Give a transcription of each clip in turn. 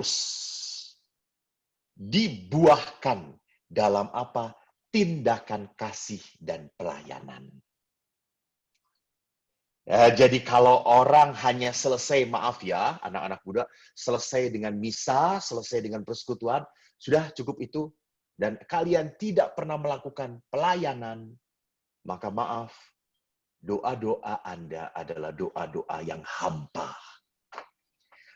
terus dibuahkan dalam apa? Tindakan kasih dan pelayanan. Ya, jadi kalau orang hanya selesai, maaf ya, anak-anak muda, selesai dengan misa, selesai dengan persekutuan, sudah cukup itu, dan kalian tidak pernah melakukan pelayanan, maka maaf, doa-doa Anda adalah doa-doa yang hampa.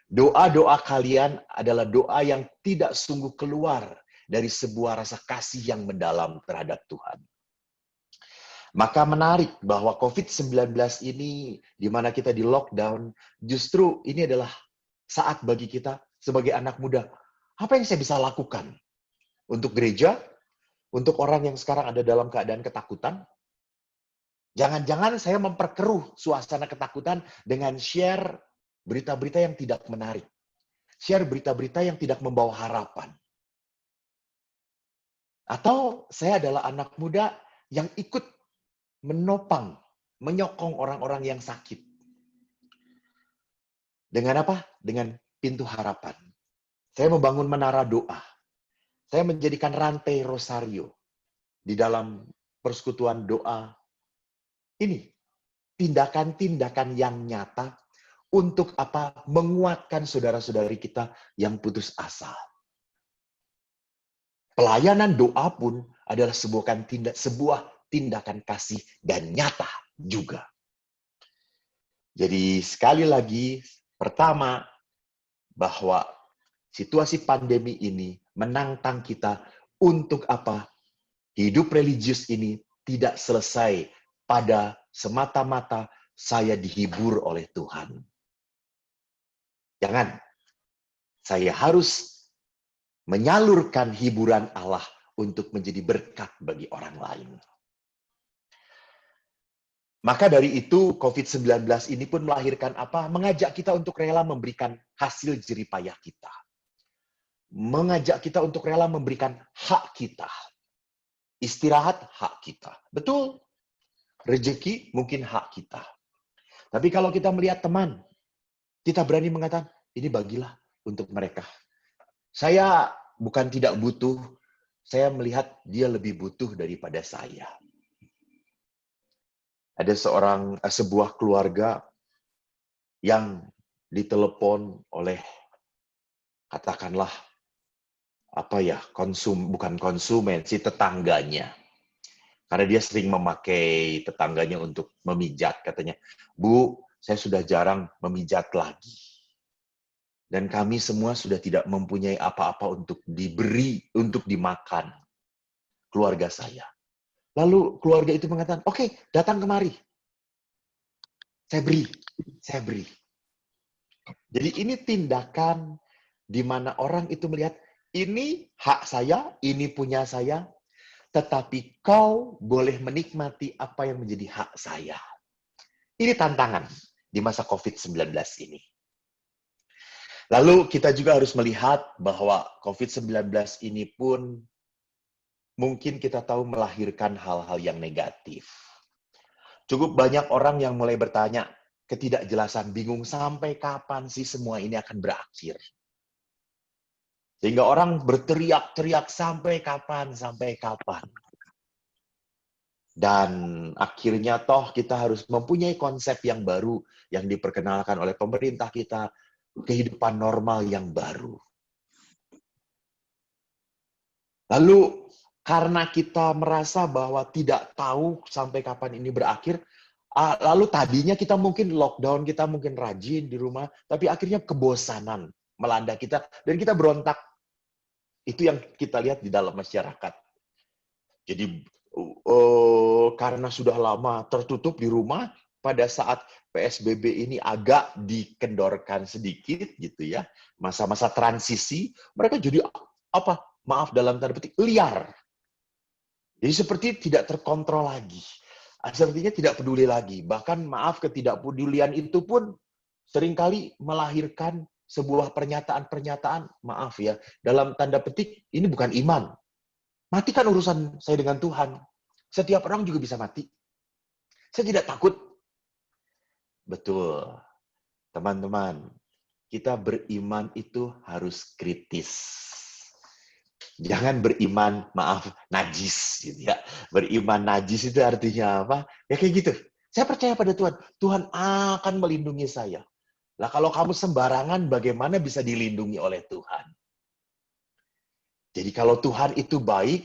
Doa-doa kalian adalah doa yang tidak sungguh keluar dari sebuah rasa kasih yang mendalam terhadap Tuhan. Maka menarik bahwa COVID-19 ini, di mana kita di lockdown, justru ini adalah saat bagi kita sebagai anak muda. Apa yang saya bisa lakukan? Untuk gereja, untuk orang yang sekarang ada dalam keadaan ketakutan, jangan-jangan saya memperkeruh suasana ketakutan dengan share berita-berita yang tidak menarik. Share berita-berita yang tidak membawa harapan. Atau saya adalah anak muda yang ikut menopang, menyokong orang-orang yang sakit. Dengan apa? Dengan pintu harapan. Saya membangun menara doa. Saya menjadikan rantai rosario di dalam persekutuan doa. Ini tindakan-tindakan yang nyata untuk apa? Menguatkan saudara-saudari kita yang putus asa. Pelayanan doa pun adalah sebuah tindakan kasih dan nyata juga. Jadi sekali lagi, pertama, bahwa situasi pandemi ini menantang kita untuk apa? Hidup religius ini tidak selesai pada semata-mata saya dihibur oleh Tuhan. Jangan. Saya harus menyalurkan hiburan Allah untuk menjadi berkat bagi orang lain. Maka dari itu, COVID-19 ini pun melahirkan apa? Mengajak kita untuk rela memberikan hasil jeripayah kita. Mengajak kita untuk rela memberikan hak kita. Istirahat, hak kita. Betul. Rezeki, mungkin hak kita. Tapi kalau kita melihat teman, kita berani mengatakan, ini bagilah untuk mereka. Saya bukan tidak butuh, saya melihat dia lebih butuh daripada saya. Ada sebuah keluarga yang ditelepon oleh, katakanlah, bukan konsumen, si tetangganya. Karena dia sering memakai tetangganya untuk memijat, katanya, Bu, saya sudah jarang memijat lagi. Dan kami semua sudah tidak mempunyai apa-apa untuk diberi, untuk dimakan keluarga saya. Lalu keluarga itu mengatakan, oke, datang kemari. Saya beri. Jadi ini tindakan di mana orang itu melihat, ini hak saya, ini punya saya, tetapi kau boleh menikmati apa yang menjadi hak saya. Ini tantangan di masa COVID-19 ini. Lalu kita juga harus melihat bahwa COVID-19 ini pun mungkin kita tahu melahirkan hal-hal yang negatif. Cukup banyak orang yang mulai bertanya, ketidakjelasan, bingung sampai kapan sih semua ini akan berakhir. Sehingga orang berteriak-teriak sampai kapan. Dan akhirnya toh kita harus mempunyai konsep yang baru yang diperkenalkan oleh pemerintah kita, kehidupan normal yang baru. Lalu karena kita merasa bahwa tidak tahu sampai kapan ini berakhir, lalu tadinya kita mungkin lockdown, kita mungkin rajin di rumah, tapi akhirnya kebosanan melanda kita dan kita berontak. Itu yang kita lihat di dalam masyarakat. Jadi karena sudah lama tertutup di rumah, pada saat PSBB ini agak dikendorkan sedikit gitu ya, masa-masa transisi, mereka jadi apa? Maaf dalam tanda petik, liar. Jadi seperti tidak terkontrol lagi. Sepertinya tidak peduli lagi. Bahkan maaf, ketidakpedulian itu pun seringkali melahirkan sebuah pernyataan-pernyataan, maaf ya, dalam tanda petik, ini bukan iman. Mati kan urusan saya dengan Tuhan. Setiap orang juga bisa mati. Saya tidak takut. Betul. Teman-teman, kita beriman itu harus kritis. Jangan beriman, maaf, najis. Gitu ya. Beriman najis itu artinya apa? Ya kayak gitu. Saya percaya pada Tuhan. Tuhan akan melindungi saya. Lah kalau kamu sembarangan, bagaimana bisa dilindungi oleh Tuhan? Jadi kalau Tuhan itu baik,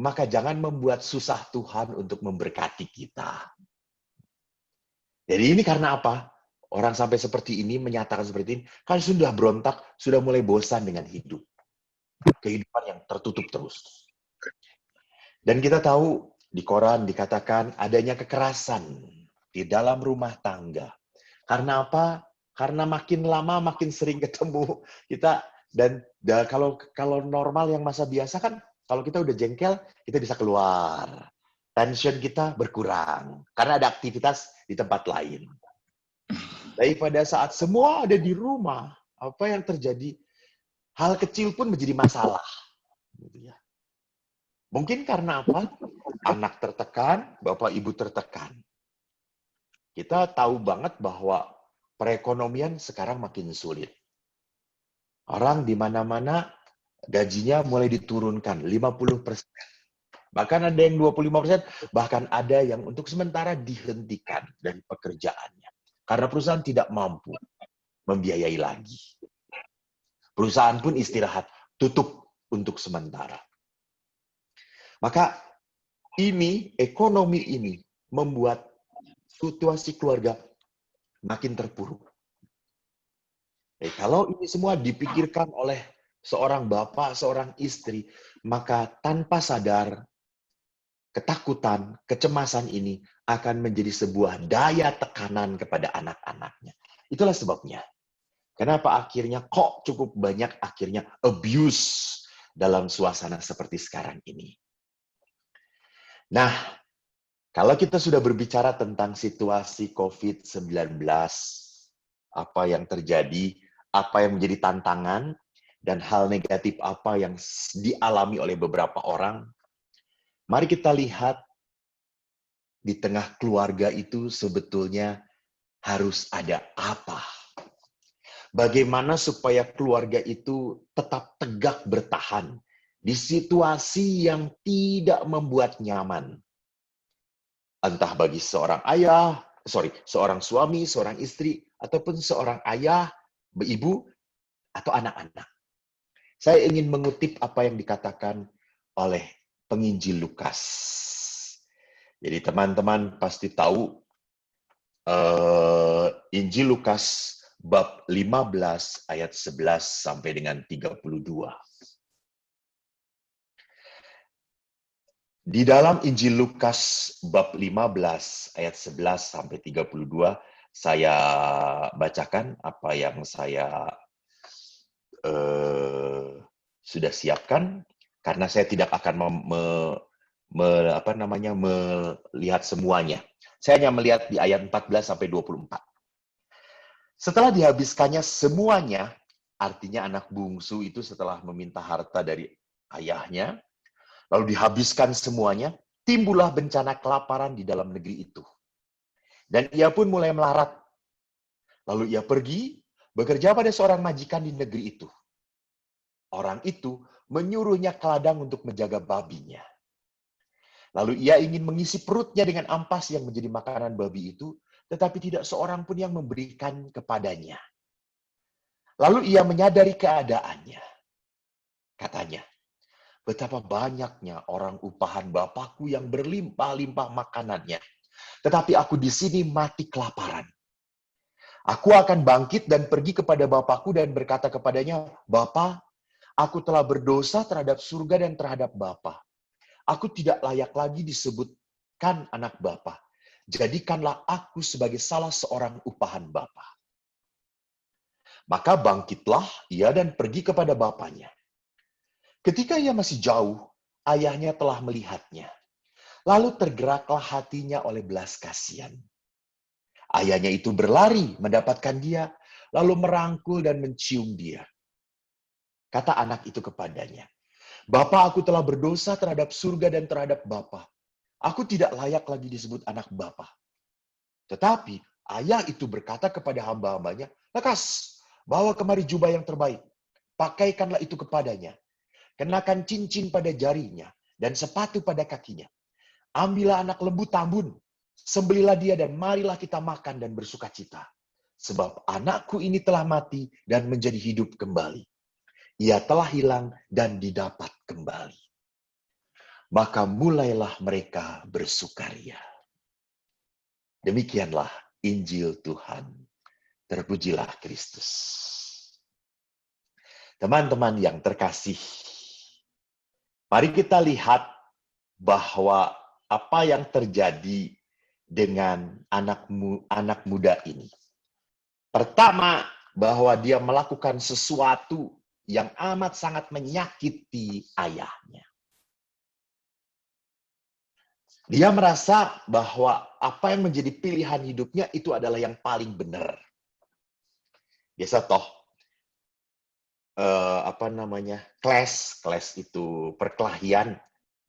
maka jangan membuat susah Tuhan untuk memberkati kita. Jadi ini karena apa? Orang sampai seperti ini, menyatakan seperti ini, kan sudah berontak, sudah mulai bosan dengan hidup. Kehidupan yang tertutup terus. Dan kita tahu di Quran dikatakan adanya kekerasan di dalam rumah tangga. Karena apa? Karena makin lama makin sering ketemu kita dan kalau normal yang masa biasa kan kalau kita udah jengkel kita bisa keluar. Tension kita berkurang karena ada aktivitas di tempat lain. Tapi pada saat semua ada di rumah, apa yang terjadi? Hal kecil pun menjadi masalah. Gitu ya. Mungkin karena apa? Anak tertekan, bapak ibu tertekan. Kita tahu banget bahwa perekonomian sekarang makin sulit. Orang di mana-mana gajinya mulai diturunkan 50%. Bahkan ada yang 25%, bahkan ada yang untuk sementara dihentikan dari pekerjaannya. Karena perusahaan tidak mampu membiayai lagi. Perusahaan pun istirahat, tutup untuk sementara. Maka ekonomi ini membuat situasi keluarga makin terpuruk. Kalau ini semua dipikirkan oleh seorang bapak, seorang istri, maka tanpa sadar, ketakutan, kecemasan ini akan menjadi sebuah daya tekanan kepada anak-anaknya. Itulah sebabnya. Kenapa akhirnya kok cukup banyak akhirnya abuse dalam suasana seperti sekarang ini. Nah, kalau kita sudah berbicara tentang situasi COVID-19, apa yang terjadi, apa yang menjadi tantangan, dan hal negatif apa yang dialami oleh beberapa orang, mari kita lihat di tengah keluarga itu sebetulnya harus ada apa. Bagaimana supaya keluarga itu tetap tegak bertahan di situasi yang tidak membuat nyaman. Entah bagi seorang seorang suami, seorang istri, ataupun seorang ayah, ibu, atau anak-anak. Saya ingin mengutip apa yang dikatakan oleh penginjil Lukas. Jadi teman-teman pasti tahu Injil Lukas bab 15 ayat 11 sampai dengan 32. Di dalam Injil Lukas bab 15 ayat 11 sampai 32 saya bacakan apa yang saya sudah siapkan karena saya tidak akan melihat semuanya. Saya hanya melihat di ayat 14 sampai 24. Setelah dihabiskannya semuanya, artinya anak bungsu itu setelah meminta harta dari ayahnya, lalu dihabiskan semuanya, timbullah bencana kelaparan di dalam negeri itu. Dan ia pun mulai melarat. Lalu ia pergi, bekerja pada seorang majikan di negeri itu. Orang itu menyuruhnya ke ladang untuk menjaga babinya. Lalu ia ingin mengisi perutnya dengan ampas yang menjadi makanan babi itu, tetapi tidak seorang pun yang memberikan kepadanya. Lalu ia menyadari keadaannya. Katanya, betapa banyaknya orang upahan Bapakku yang berlimpah-limpah makanannya. Tetapi aku di sini mati kelaparan. Aku akan bangkit dan pergi kepada Bapakku dan berkata kepadanya, Bapa, aku telah berdosa terhadap surga dan terhadap Bapa. Aku tidak layak lagi disebutkan anak Bapa. Jadikanlah aku sebagai salah seorang upahan Bapa. Maka bangkitlah ia dan pergi kepada bapaknya. Ketika ia masih jauh, ayahnya telah melihatnya. Lalu tergeraklah hatinya oleh belas kasihan. Ayahnya itu berlari mendapatkan dia, lalu merangkul dan mencium dia. Kata anak itu kepadanya, Bapa, aku telah berdosa terhadap surga dan terhadap Bapa. Aku tidak layak lagi disebut anak Bapa. Tetapi ayah itu berkata kepada hamba-hambanya, lekas, Bawa kemari jubah yang terbaik. Pakaikanlah itu kepadanya. Kenakan cincin pada jarinya dan sepatu pada kakinya. Ambillah anak lembu tambun. Sembelilah dia dan marilah kita makan dan bersuka cita. Sebab anakku ini telah mati dan menjadi hidup kembali. Ia telah hilang dan didapat kembali. Maka mulailah mereka bersukaria. Demikianlah Injil Tuhan. Terpujilah Kristus. Teman-teman yang terkasih, mari kita lihat bahwa apa yang terjadi dengan anak muda ini. Pertama, bahwa dia melakukan sesuatu yang amat sangat menyakiti ayahnya. Dia merasa bahwa apa yang menjadi pilihan hidupnya itu adalah yang paling benar. Biasa toh, clash itu perkelahian,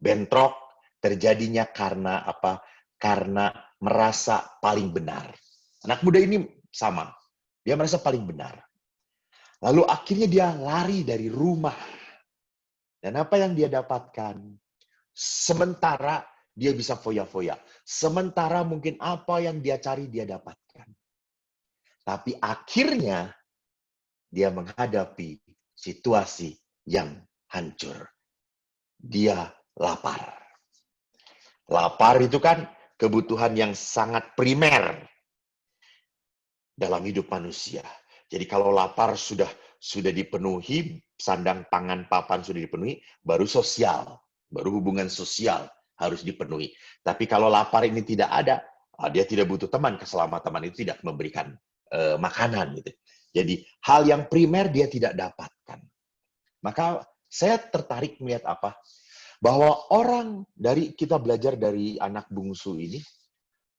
bentrok, terjadinya karena apa? Karena merasa paling benar. Anak muda ini sama, dia merasa paling benar. Lalu akhirnya dia lari dari rumah. Dan apa yang dia dapatkan? Sementara dia bisa foya-foya. Sementara mungkin apa yang dia cari dia dapatkan. Tapi akhirnya dia menghadapi situasi yang hancur. Dia lapar. Lapar itu kan kebutuhan yang sangat primer dalam hidup manusia. Jadi kalau lapar sudah dipenuhi, sandang pangan papan sudah dipenuhi, baru sosial, baru hubungan sosial harus dipenuhi. Tapi kalau lapar ini tidak ada, dia tidak butuh teman, keselamatan teman itu tidak memberikan makanan gitu. Jadi hal yang primer dia tidak dapatkan. Maka saya tertarik melihat apa? Bahwa kita belajar dari anak bungsu ini,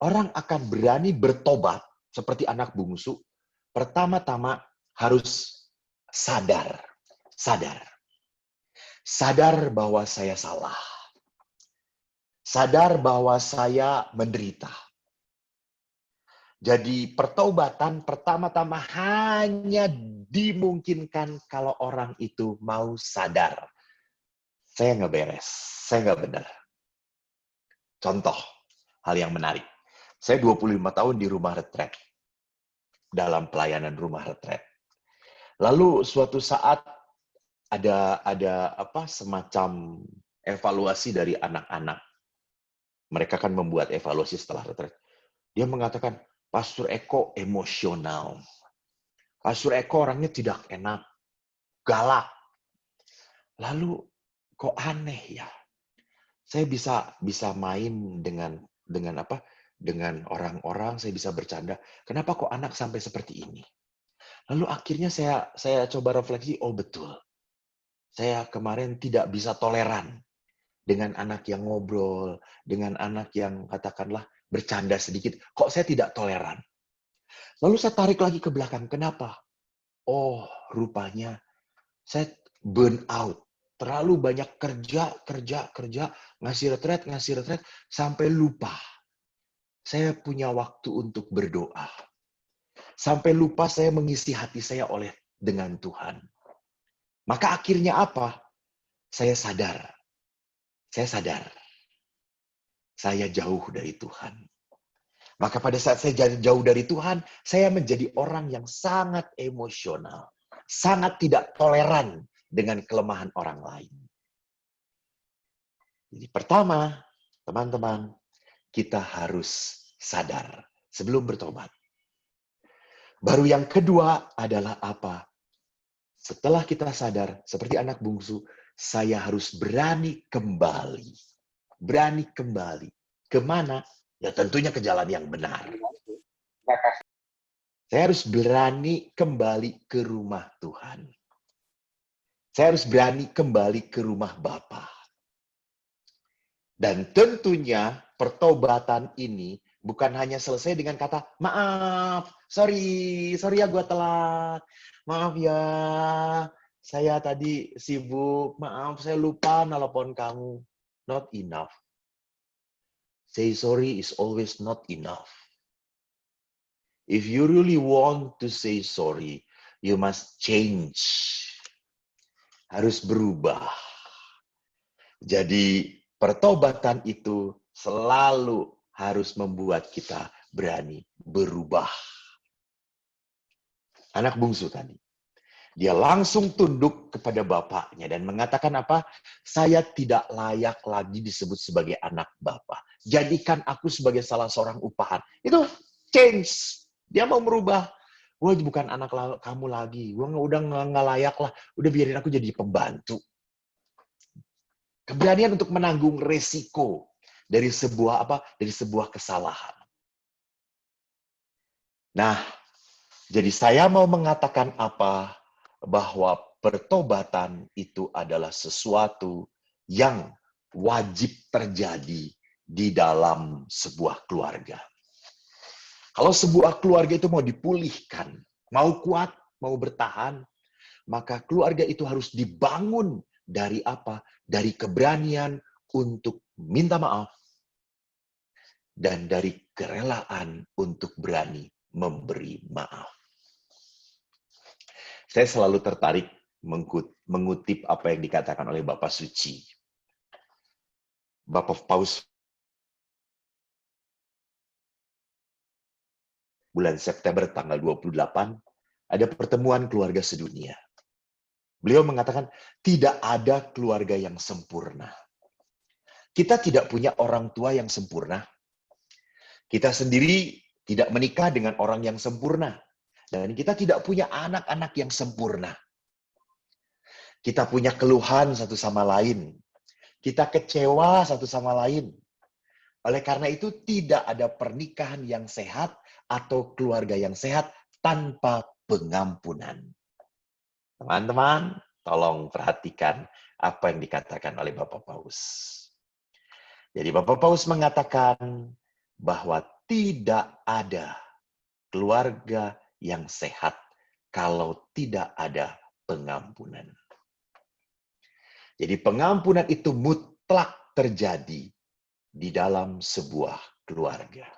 orang akan berani bertobat seperti anak bungsu. Pertama-tama harus sadar. Sadar bahwa saya salah. Sadar bahwa saya menderita. Jadi pertobatan pertama-tama hanya dimungkinkan kalau orang itu mau sadar. Saya nggak beres, saya nggak benar. Contoh, hal yang menarik. Saya 25 tahun di rumah retret. Dalam pelayanan rumah retret. Lalu suatu saat ada semacam evaluasi dari anak-anak. Mereka kan membuat evaluasi setelah retret. Dia mengatakan, Pastor Eko emosional. Pastor Eko orangnya tidak enak, galak. Lalu kok aneh ya? Saya bisa main dengan orang-orang, saya bisa bercanda. Kenapa kok anak sampai seperti ini? Lalu akhirnya saya coba refleksi, oh betul. Saya kemarin tidak bisa toleran dengan anak yang ngobrol, dengan anak yang katakanlah bercanda sedikit. Kok saya tidak toleran? Lalu saya tarik lagi ke belakang. Kenapa? Oh, rupanya saya burn out. Terlalu banyak kerja, ngasih retret, sampai lupa. Saya punya waktu untuk berdoa. Sampai lupa saya mengisi hati saya dengan Tuhan. Maka akhirnya apa? Saya sadar. Saya jauh dari Tuhan. Maka pada saat saya jauh dari Tuhan, saya menjadi orang yang sangat emosional. Sangat tidak toleran dengan kelemahan orang lain. Jadi pertama, teman-teman, kita harus sadar sebelum bertobat. Baru yang kedua adalah apa? Setelah kita sadar, seperti anak bungsu, saya harus berani kembali. Berani kembali. Kemana? Ya tentunya ke jalan yang benar. Saya harus berani kembali ke rumah Tuhan. Saya harus berani kembali ke rumah Bapa. Dan tentunya pertobatan ini bukan hanya selesai dengan kata, maaf, sorry ya gue telat. Maaf ya, saya tadi sibuk. Maaf, saya lupa nelpon kamu. Not enough. Say sorry is always not enough. If you really want to say sorry, You must change. Harus berubah. Jadi pertobatan itu selalu harus membuat kita berani berubah. Anak bungsu tadi. Dia langsung tunduk kepada bapaknya dan mengatakan apa? Saya tidak layak lagi disebut sebagai anak bapak. Jadikan aku sebagai salah seorang upahan. Itu change. Dia mau merubah. Wah, bukan anak kamu lagi. Gua udah nggak layak lah. Udah biarin aku jadi pembantu. Keberanian untuk menanggung resiko dari sebuah apa? Dari sebuah kesalahan. Nah, jadi saya mau mengatakan apa? Bahwa pertobatan itu adalah sesuatu yang wajib terjadi di dalam sebuah keluarga. Kalau sebuah keluarga itu mau dipulihkan, mau kuat, mau bertahan, maka keluarga itu harus dibangun dari apa? Dari keberanian untuk minta maaf dan dari kerelaan untuk berani memberi maaf. Saya selalu tertarik mengutip apa yang dikatakan oleh Bapak Suci. Bapak Paus bulan September tanggal 28, ada pertemuan keluarga sedunia. Beliau mengatakan, tidak ada keluarga yang sempurna. Kita tidak punya orang tua yang sempurna. Kita sendiri tidak menikah dengan orang yang sempurna. Dan kita tidak punya anak-anak yang sempurna. Kita punya keluhan satu sama lain. Kita kecewa satu sama lain. Oleh karena itu, tidak ada pernikahan yang sehat atau keluarga yang sehat tanpa pengampunan. Teman-teman, tolong perhatikan apa yang dikatakan oleh Bapak Paus. Jadi Bapak Paus mengatakan bahwa tidak ada keluarga yang sehat kalau tidak ada pengampunan. Jadi pengampunan itu mutlak terjadi di dalam sebuah keluarga.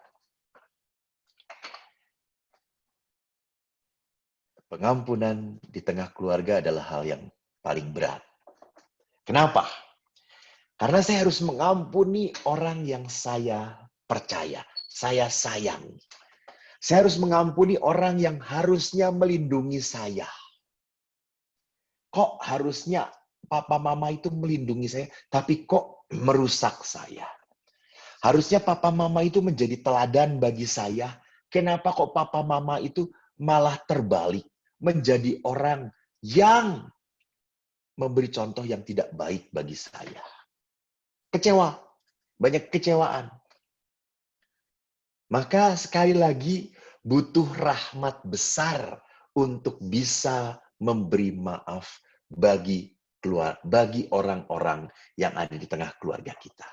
Pengampunan di tengah keluarga adalah hal yang paling berat. Kenapa? Karena saya harus mengampuni orang yang saya percaya, saya sayangi. Saya harus mengampuni orang yang harusnya melindungi saya. Kok harusnya papa mama itu melindungi saya, tapi kok merusak saya? Harusnya papa mama itu menjadi teladan bagi saya. Kenapa kok papa mama itu malah terbalik? Menjadi orang yang memberi contoh yang tidak baik bagi saya. Kecewa. Banyak kecewaan. Maka sekali lagi butuh rahmat besar untuk bisa memberi maaf bagi orang-orang yang ada di tengah keluarga kita.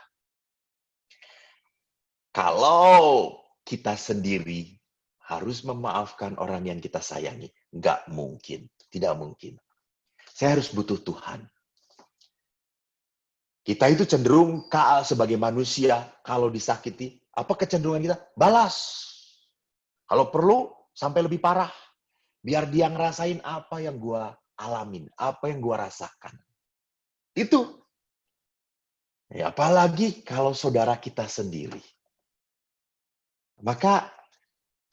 Kalau kita sendiri harus memaafkan orang yang kita sayangi, nggak mungkin, tidak mungkin. Saya harus butuh Tuhan. Kita itu cenderung sebagai manusia, kalau disakiti, apa kecenderungan kita? Balas. Kalau perlu, sampai lebih parah. Biar dia ngerasain apa yang gue alamin, apa yang gue rasakan. Itu. Ya, apalagi kalau saudara kita sendiri. Maka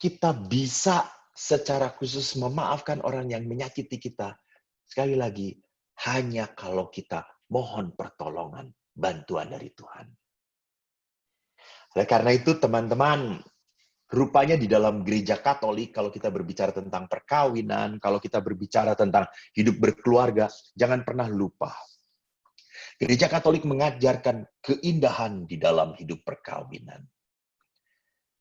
kita bisa secara khusus memaafkan orang yang menyakiti kita. Sekali lagi, hanya kalau kita mohon pertolongan, bantuan dari Tuhan. Oleh karena itu, teman-teman, rupanya di dalam gereja Katolik, kalau kita berbicara tentang perkawinan, kalau kita berbicara tentang hidup berkeluarga, jangan pernah lupa. Gereja Katolik mengajarkan keindahan di dalam hidup perkawinan.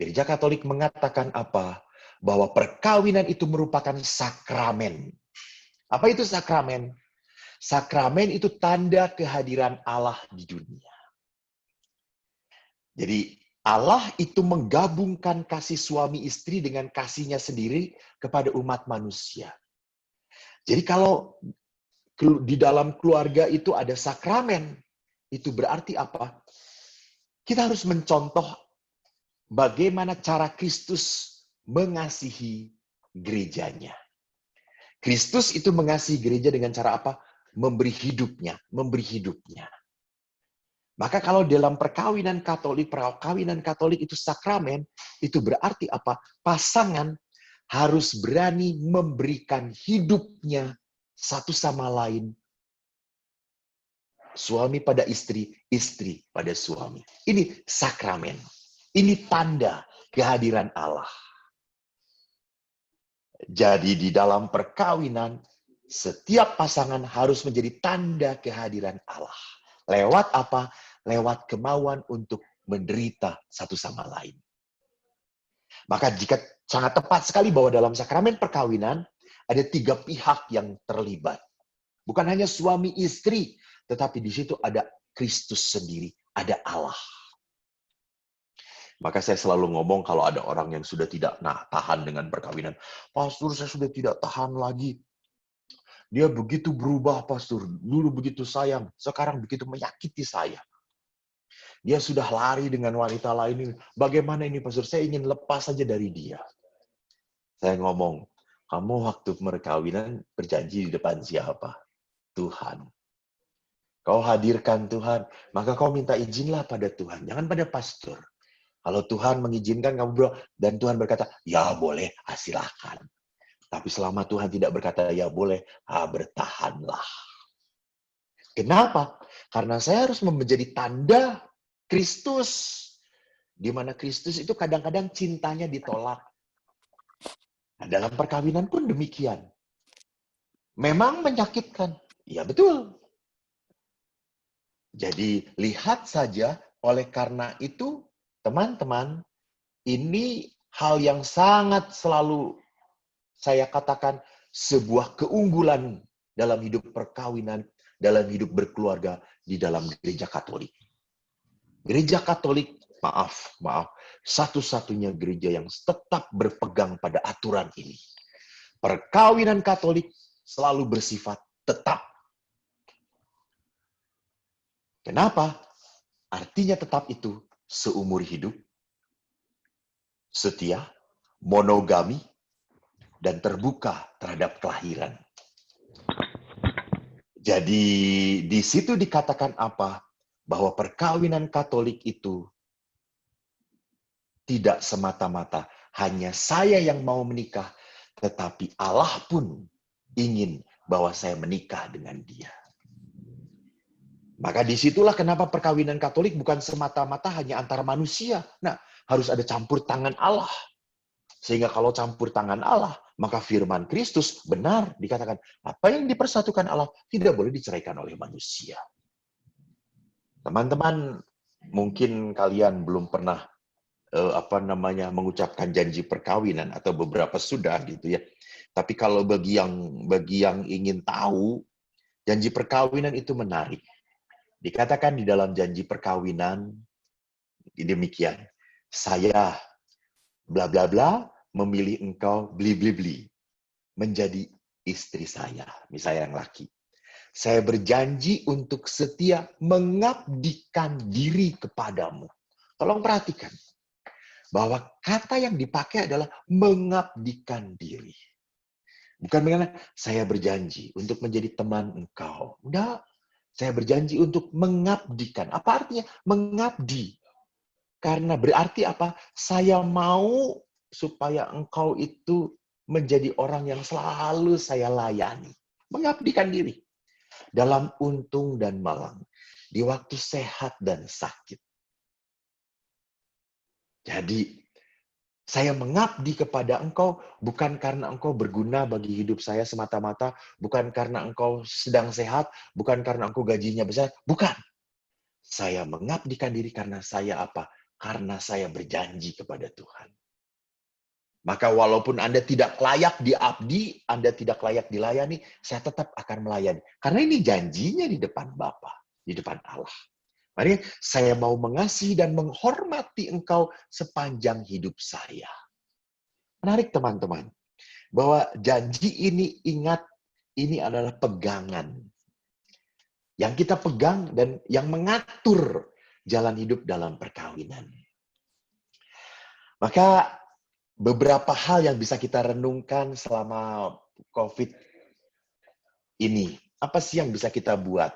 Gereja Katolik mengatakan apa? Bahwa perkawinan itu merupakan sakramen. Apa itu sakramen? Sakramen itu tanda kehadiran Allah di dunia. Jadi Allah itu menggabungkan kasih suami istri dengan kasihnya sendiri kepada umat manusia. Jadi kalau di dalam keluarga itu ada sakramen, itu berarti apa? Kita harus mencontoh bagaimana cara Kristus mengasihi gerejanya. Kristus itu mengasihi gereja dengan cara apa? Memberi hidupnya, memberi hidupnya. Maka kalau dalam perkawinan Katolik itu sakramen, itu berarti apa? Pasangan harus berani memberikan hidupnya satu sama lain. Suami pada istri, istri pada suami. Ini sakramen. Ini tanda kehadiran Allah. Jadi di dalam perkawinan, setiap pasangan harus menjadi tanda kehadiran Allah. Lewat apa? Lewat kemauan untuk menderita satu sama lain. Maka jika sangat tepat sekali bahwa dalam sakramen perkawinan, ada 3 pihak yang terlibat. Bukan hanya suami istri, tetapi di situ ada Kristus sendiri, ada Allah. Maka saya selalu ngomong kalau ada orang yang sudah tidak tahan dengan perkawinan. Pastor, saya sudah tidak tahan lagi. Dia begitu berubah, Pastor. Dulu begitu sayang, sekarang begitu menyakiti saya. Dia sudah lari dengan wanita lain. Bagaimana ini, Pastor? Saya ingin lepas saja dari dia. Saya ngomong, kamu waktu perkawinan berjanji di depan siapa? Tuhan. Kau hadirkan Tuhan, maka kau minta izinlah pada Tuhan. Jangan pada pastor. Kalau Tuhan mengizinkan kamu berdoa, dan Tuhan berkata, ya boleh, silakan. Tapi selama Tuhan tidak berkata, ya boleh, bertahanlah. Kenapa? Karena saya harus menjadi tanda Kristus. Di mana Kristus itu kadang-kadang cintanya ditolak. Nah, dalam perkawinan pun demikian. Memang menyakitkan. Ya betul. Jadi lihat saja, oleh karena itu, teman-teman, ini hal yang sangat selalu saya katakan sebuah keunggulan dalam hidup perkawinan, dalam hidup berkeluarga di dalam gereja Katolik. Gereja Katolik, maaf, satu-satunya gereja yang tetap berpegang pada aturan ini. Perkawinan Katolik selalu bersifat tetap. Kenapa? Artinya tetap itu seumur hidup, setia, monogami, dan terbuka terhadap kelahiran. Jadi di situ dikatakan apa? Bahwa perkawinan Katolik itu tidak semata-mata hanya saya yang mau menikah, tetapi Allah pun ingin bahwa saya menikah dengan dia. Maka disitulah kenapa perkawinan Katolik bukan semata-mata hanya antara manusia. Nah, harus ada campur tangan Allah. Sehingga kalau campur tangan Allah, maka firman Kristus benar dikatakan, apa yang dipersatukan Allah tidak boleh diceraikan oleh manusia. Teman-teman, mungkin kalian belum pernah mengucapkan janji perkawinan atau beberapa sudah gitu ya. Tapi kalau bagi yang ingin tahu, janji perkawinan itu menarik. Dikatakan di dalam janji perkawinan demikian, saya bla bla bla memilih engkau bli bli bli menjadi istri saya, misalnya yang laki. Saya berjanji untuk setia mengabdikan diri kepadamu. Tolong perhatikan bahwa kata yang dipakai adalah mengabdikan diri. Bukan mengatakan saya berjanji untuk menjadi teman engkau. Enggak. Saya berjanji untuk mengabdikan. Apa artinya mengabdi? Karena berarti apa? Saya mau supaya engkau itu menjadi orang yang selalu saya layani. Mengabdikan diri. Dalam untung dan malang. Di waktu sehat dan sakit. Jadi, saya mengabdi kepada engkau bukan karena engkau berguna bagi hidup saya semata-mata, bukan karena engkau sedang sehat, bukan karena engkau gajinya besar, bukan. Saya mengabdikan diri karena saya apa? Karena saya berjanji kepada Tuhan. Maka walaupun Anda tidak layak diabdi, Anda tidak layak dilayani, saya tetap akan melayani. Karena ini janjinya di depan Bapa, di depan Allah. Mari saya mau mengasihi dan menghormati engkau sepanjang hidup saya. Menarik teman-teman, bahwa janji ini ingat, ini adalah pegangan. Yang kita pegang dan yang mengatur jalan hidup dalam perkawinan. Maka beberapa hal yang bisa kita renungkan selama COVID ini, apa sih yang bisa kita buat,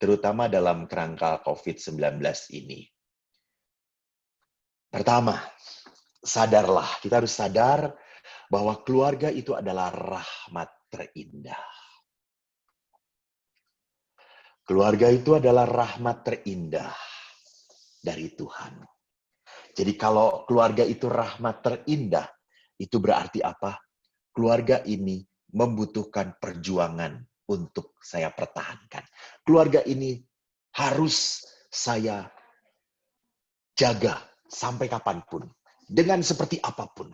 terutama dalam kerangka COVID-19 ini? Pertama, sadarlah, kita harus sadar bahwa keluarga itu adalah rahmat terindah. Keluarga itu adalah rahmat terindah dari Tuhan. Jadi kalau keluarga itu rahmat terindah, itu berarti apa? Keluarga ini membutuhkan perjuangan untuk saya pertahankan. Keluarga ini harus saya jaga sampai kapanpun. Dengan seperti apapun.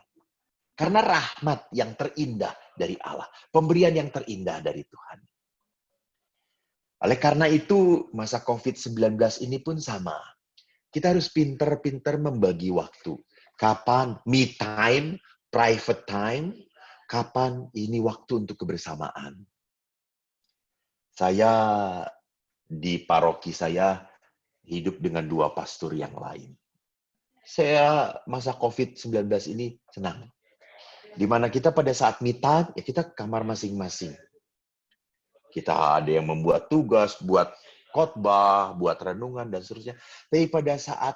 Karena rahmat yang terindah dari Allah. Pemberian yang terindah dari Tuhan. Oleh karena itu, masa COVID-19 ini pun sama. Kita harus pinter-pinter membagi waktu. Kapan me time, private time, kapan ini waktu untuk kebersamaan. Saya di paroki saya hidup dengan 2 pastor yang lain. Saya masa COVID-19 ini senang. Di mana kita pada saat me time, ya kita ke kamar masing-masing. Kita ada yang membuat tugas, buat khotbah, buat renungan, dan seterusnya. Tapi pada saat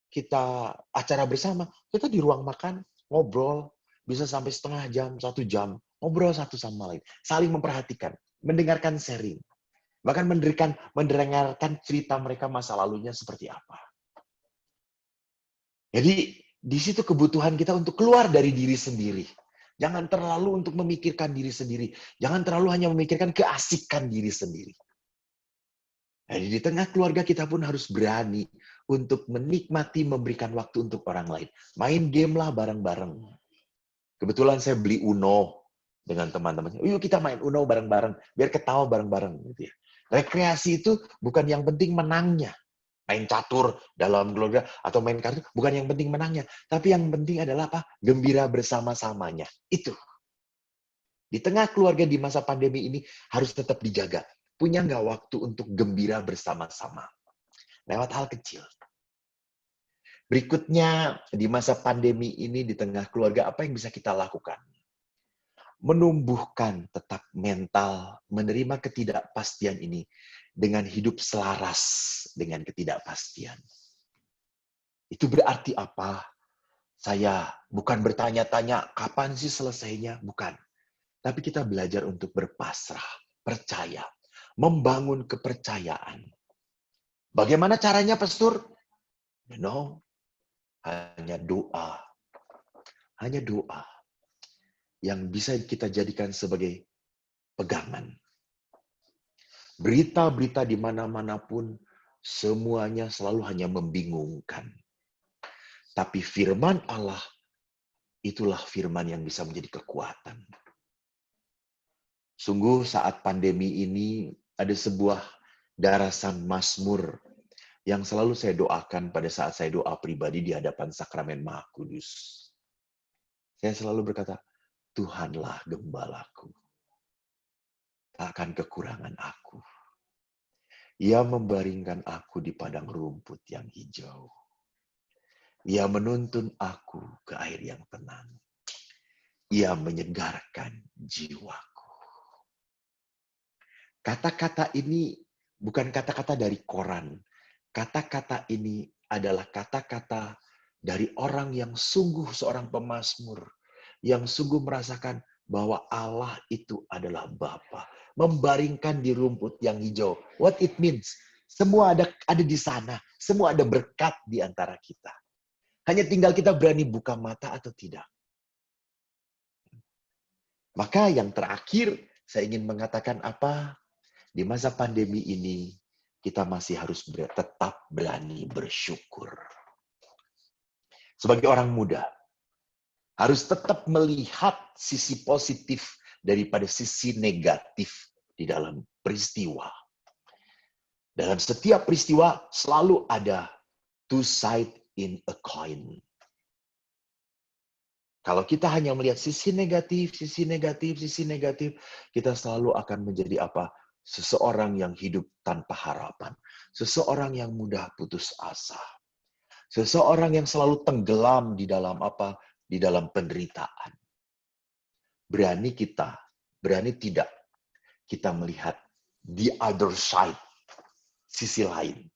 kita acara bersama, kita di ruang makan, ngobrol, bisa sampai setengah jam, 1 jam, ngobrol satu sama lain. Saling memperhatikan, mendengarkan sharing. Bahkan mendengarkan cerita mereka masa lalunya seperti apa. Jadi, di situ kebutuhan kita untuk keluar dari diri sendiri. Jangan terlalu untuk memikirkan diri sendiri. Jangan terlalu hanya memikirkan keasikan diri sendiri. Jadi di tengah keluarga kita pun harus berani untuk menikmati memberikan waktu untuk orang lain. Main game lah bareng-bareng. Kebetulan saya beli Uno dengan teman-teman. Yuk kita main Uno bareng-bareng, biar ketawa bareng-bareng. Gitu ya. Rekreasi itu bukan yang penting menangnya. Main catur dalam keluarga atau main kartu, bukan yang penting menangnya. Tapi yang penting adalah apa? Gembira bersama-samanya. Itu. Di tengah keluarga di masa pandemi ini harus tetap dijaga. Punya nggak waktu untuk gembira bersama-sama? Lewat hal kecil. Berikutnya, di masa pandemi ini, di tengah keluarga, apa yang bisa kita lakukan? Menumbuhkan tetap mental, menerima ketidakpastian ini dengan hidup selaras dengan ketidakpastian. Itu berarti apa? Saya bukan bertanya-tanya kapan sih selesainya, bukan. Tapi kita belajar untuk berpasrah, percaya, membangun kepercayaan. Bagaimana caranya, Pastor? Hanya doa. Hanya doa yang bisa kita jadikan sebagai pegangan. Berita-berita di mana-mana pun semuanya selalu hanya membingungkan. Tapi firman Allah, itulah firman yang bisa menjadi kekuatan. Sungguh saat pandemi ini ada sebuah darasan Mazmur yang selalu saya doakan pada saat saya doa pribadi di hadapan Sakramen Maha Kudus. Saya selalu berkata, Tuhanlah gembalaku. Tak akan kekurangan aku. Ia membaringkan aku di padang rumput yang hijau. Ia menuntun aku ke air yang tenang. Ia menyegarkan jiwaku. Kata-kata ini bukan kata-kata dari koran. Kata-kata ini adalah kata-kata dari orang yang sungguh seorang pemazmur. Yang sungguh merasakan bahwa Allah itu adalah Bapa. Membaringkan di rumput yang hijau. What it means? Semua ada di sana. Semua ada berkat di antara kita. Hanya tinggal kita berani buka mata atau tidak. Maka yang terakhir, saya ingin mengatakan apa? Di masa pandemi ini, kita masih harus tetap berani bersyukur. Sebagai orang muda, harus tetap melihat sisi positif daripada sisi negatif di dalam peristiwa. Dalam setiap peristiwa selalu ada two sides in a coin. Kalau kita hanya melihat sisi negatif, kita selalu akan menjadi apa? Seseorang yang hidup tanpa harapan. Seseorang yang mudah putus asa. Seseorang yang selalu tenggelam di dalam apa? Di dalam penderitaan. Berani tidak kita melihat the other side, sisi lain.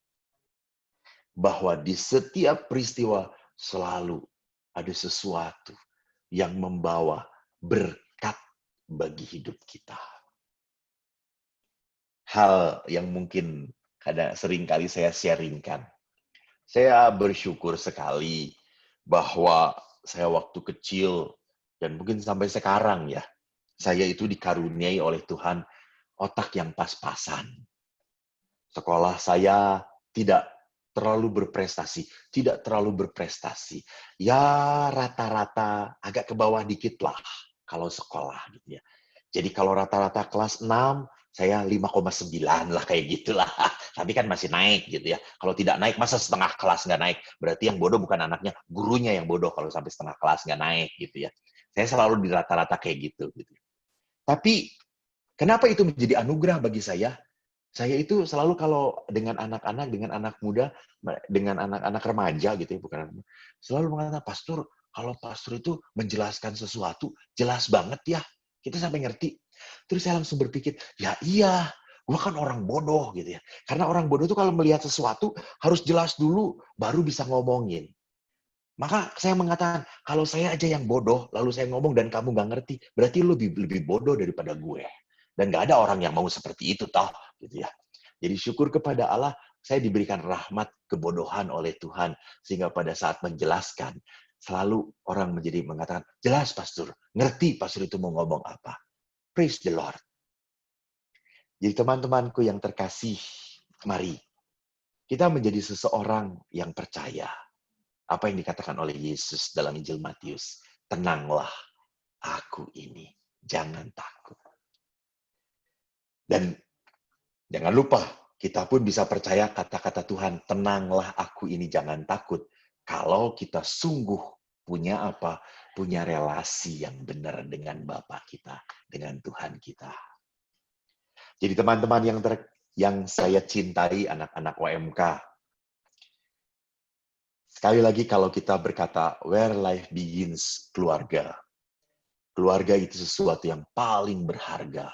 Bahwa di setiap peristiwa selalu ada sesuatu yang membawa berkat bagi hidup kita. Hal yang mungkin sering kali saya sharingkan. Saya bersyukur sekali bahwa saya waktu kecil dan mungkin sampai sekarang ya, saya itu dikaruniai oleh Tuhan otak yang pas-pasan. Sekolah saya tidak terlalu berprestasi. Ya rata-rata agak ke bawah dikit lah kalau sekolah gitu ya. Jadi kalau rata-rata kelas 6, saya 5,9 lah kayak gitulah. Tapi kan masih naik gitu ya. Kalau tidak naik, masa setengah kelas nggak naik? Berarti yang bodoh bukan anaknya, gurunya yang bodoh kalau sampai setengah kelas nggak naik gitu ya. Saya selalu di rata-rata kayak gitu. Tapi kenapa itu menjadi anugerah bagi saya? Saya itu selalu kalau dengan anak-anak, dengan anak muda, dengan anak-anak remaja gitu ya, selalu mengatakan, Pastor, kalau pastor itu menjelaskan sesuatu, jelas banget ya. Kita sampai ngerti. Terus saya langsung berpikir, ya iya, gua kan orang bodoh gitu ya. Karena orang bodoh itu kalau melihat sesuatu, harus jelas dulu, baru bisa ngomongin. Maka saya mengatakan, kalau saya aja yang bodoh, lalu saya ngomong dan kamu nggak ngerti, berarti lu lebih bodoh daripada gue. Dan nggak ada orang yang mau seperti itu, toh. Gitu ya. Jadi syukur kepada Allah, saya diberikan rahmat kebodohan oleh Tuhan. Sehingga pada saat menjelaskan, selalu orang menjadi mengatakan, jelas pastor, ngerti pastor itu mau ngomong apa. Praise the Lord. Jadi teman-temanku yang terkasih, mari kita menjadi seseorang yang percaya. Apa yang dikatakan oleh Yesus dalam Injil Matius. Tenanglah, aku ini. Jangan takut. Dan jangan lupa, kita pun bisa percaya kata-kata Tuhan, tenanglah aku ini, jangan takut. Kalau kita sungguh punya apa? Punya relasi yang benar dengan Bapa kita, dengan Tuhan kita. Jadi teman-teman yang saya cintai, anak-anak OMK, sekali lagi kalau kita berkata, where life begins, keluarga. Keluarga itu sesuatu yang paling berharga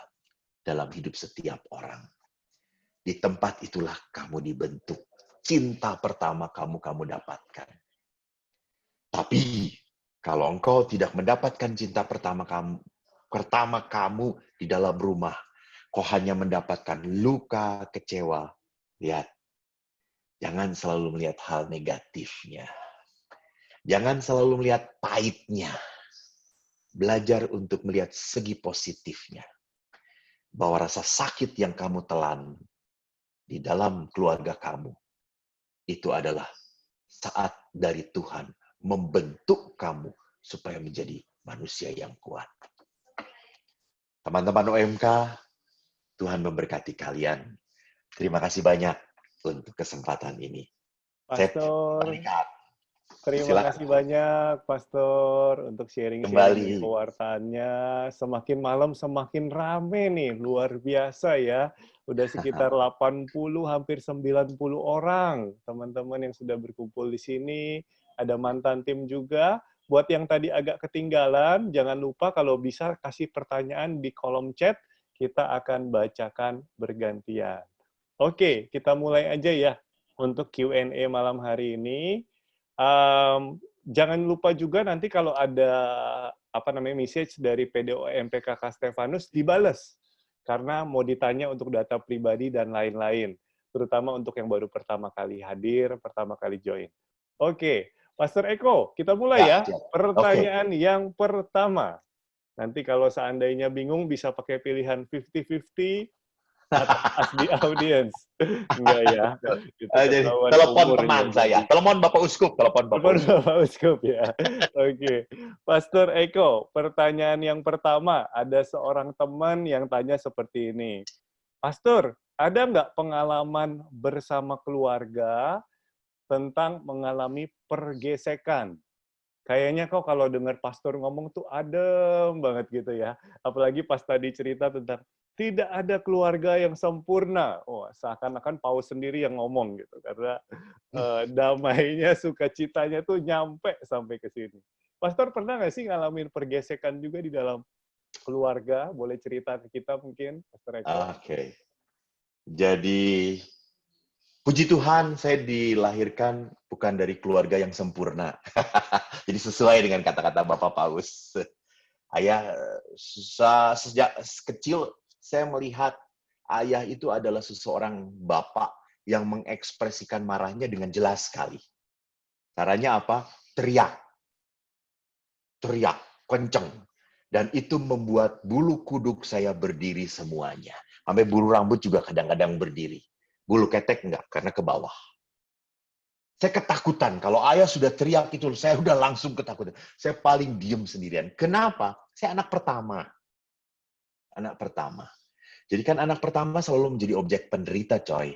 dalam hidup setiap orang. Di tempat itulah kamu dibentuk. Cinta pertama kamu dapatkan. Tapi kalau engkau tidak mendapatkan cinta pertama kamu di dalam rumah, kau hanya mendapatkan luka, kecewa. Lihat, jangan selalu melihat hal negatifnya. Jangan selalu melihat pahitnya. Belajar untuk melihat segi positifnya. Bahwa rasa sakit yang kamu telan di dalam keluarga kamu, itu adalah saat dari Tuhan membentuk kamu supaya menjadi manusia yang kuat. Teman-teman OMK, Tuhan memberkati kalian. Terima kasih banyak untuk kesempatan ini. Pastor, terima Silakan. kasih banyak, Pastor, untuk sharing-sharing pewartaannya. Semakin malam semakin rame nih, luar biasa ya. Udah sekitar 80, hampir 90 orang teman-teman yang sudah berkumpul di sini. Ada mantan tim juga. Buat yang tadi agak ketinggalan, jangan lupa kalau bisa kasih pertanyaan di kolom chat, kita akan bacakan bergantian. Oke, kita mulai aja ya untuk Q&A malam hari ini. Jangan lupa juga nanti kalau ada message dari PDOM PKK Stefanus dibales karena mau ditanya untuk data pribadi dan lain-lain, terutama untuk yang baru pertama kali hadir, pertama kali join. Oke, Pastor Eko, kita mulai ya. Pertanyaan yang pertama. Nanti kalau seandainya bingung bisa pakai pilihan 50-50 atau as di audience. Enggak ya. Jadi, telepon teman saya. Telepon Bapak Uskup. Telepon Bapak Uskup ya. Oke. Pastor Eko, pertanyaan yang pertama. Ada seorang teman yang tanya seperti ini. Pastor, ada nggak pengalaman bersama keluarga tentang mengalami pergesekan? Kayaknya kok kalau dengar pastor ngomong tuh adem banget gitu ya. Apalagi pas tadi cerita tentang tidak ada keluarga yang sempurna. Oh, seakan-akan Paus sendiri yang ngomong gitu. Karena damainya, sukacitanya tuh nyampe sampai ke sini. Pastor pernah nggak sih ngalamin pergesekan juga di dalam keluarga, boleh cerita ke kita mungkin, Pastor Eko? Oke. Jadi, puji Tuhan, saya dilahirkan bukan dari keluarga yang sempurna. Jadi sesuai dengan kata-kata Bapak Paus. Ayah, sejak kecil saya melihat ayah itu adalah seseorang bapak yang mengekspresikan marahnya dengan jelas sekali. Caranya apa? Teriak. Teriak, kenceng. Dan itu membuat bulu kuduk saya berdiri semuanya. Sampai bulu rambut juga kadang-kadang berdiri. Bulu ketek enggak, karena ke bawah. Saya ketakutan. Kalau ayah sudah teriak itu, saya udah langsung ketakutan. Saya paling diem sendirian. Kenapa? Saya anak pertama. Anak pertama. Jadi kan anak pertama selalu menjadi objek penderita, coy.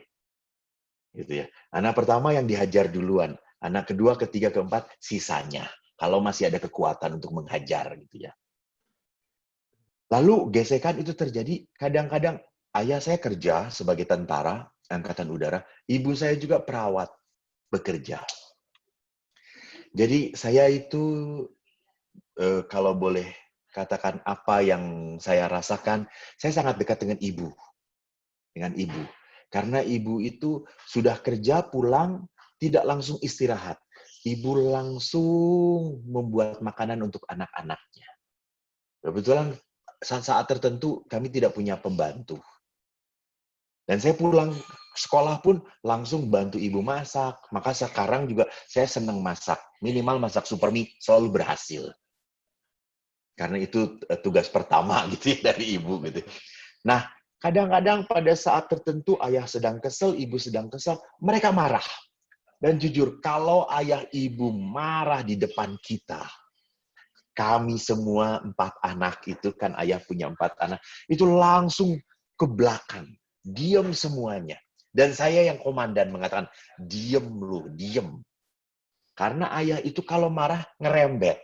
Gitu ya. Anak pertama yang dihajar duluan. Anak kedua, ketiga, keempat, sisanya. Kalau masih ada kekuatan untuk menghajar, gitu ya. Lalu gesekan itu terjadi kadang-kadang ayah saya kerja sebagai tentara Angkatan Udara, ibu saya juga perawat bekerja. Jadi saya itu kalau boleh katakan apa yang saya rasakan, saya sangat dekat dengan ibu. Karena ibu itu sudah kerja pulang tidak langsung istirahat. Ibu langsung membuat makanan untuk anak-anaknya. Kebetulan saat tertentu kami tidak punya pembantu. Dan saya pulang sekolah pun langsung bantu ibu masak. Maka sekarang juga saya senang masak. Minimal masak super mie selalu berhasil. Karena itu tugas pertama gitu ya dari ibu gitu. Nah, kadang-kadang pada saat tertentu ayah sedang kesel, ibu sedang kesel, mereka marah. Dan jujur, kalau ayah ibu marah di depan kita, kami semua 4 anak itu kan ayah punya 4 anak, itu langsung ke belakang. Diam semuanya. Dan saya yang komandan mengatakan, diem lu, diem. Karena ayah itu kalau marah, ngerembet.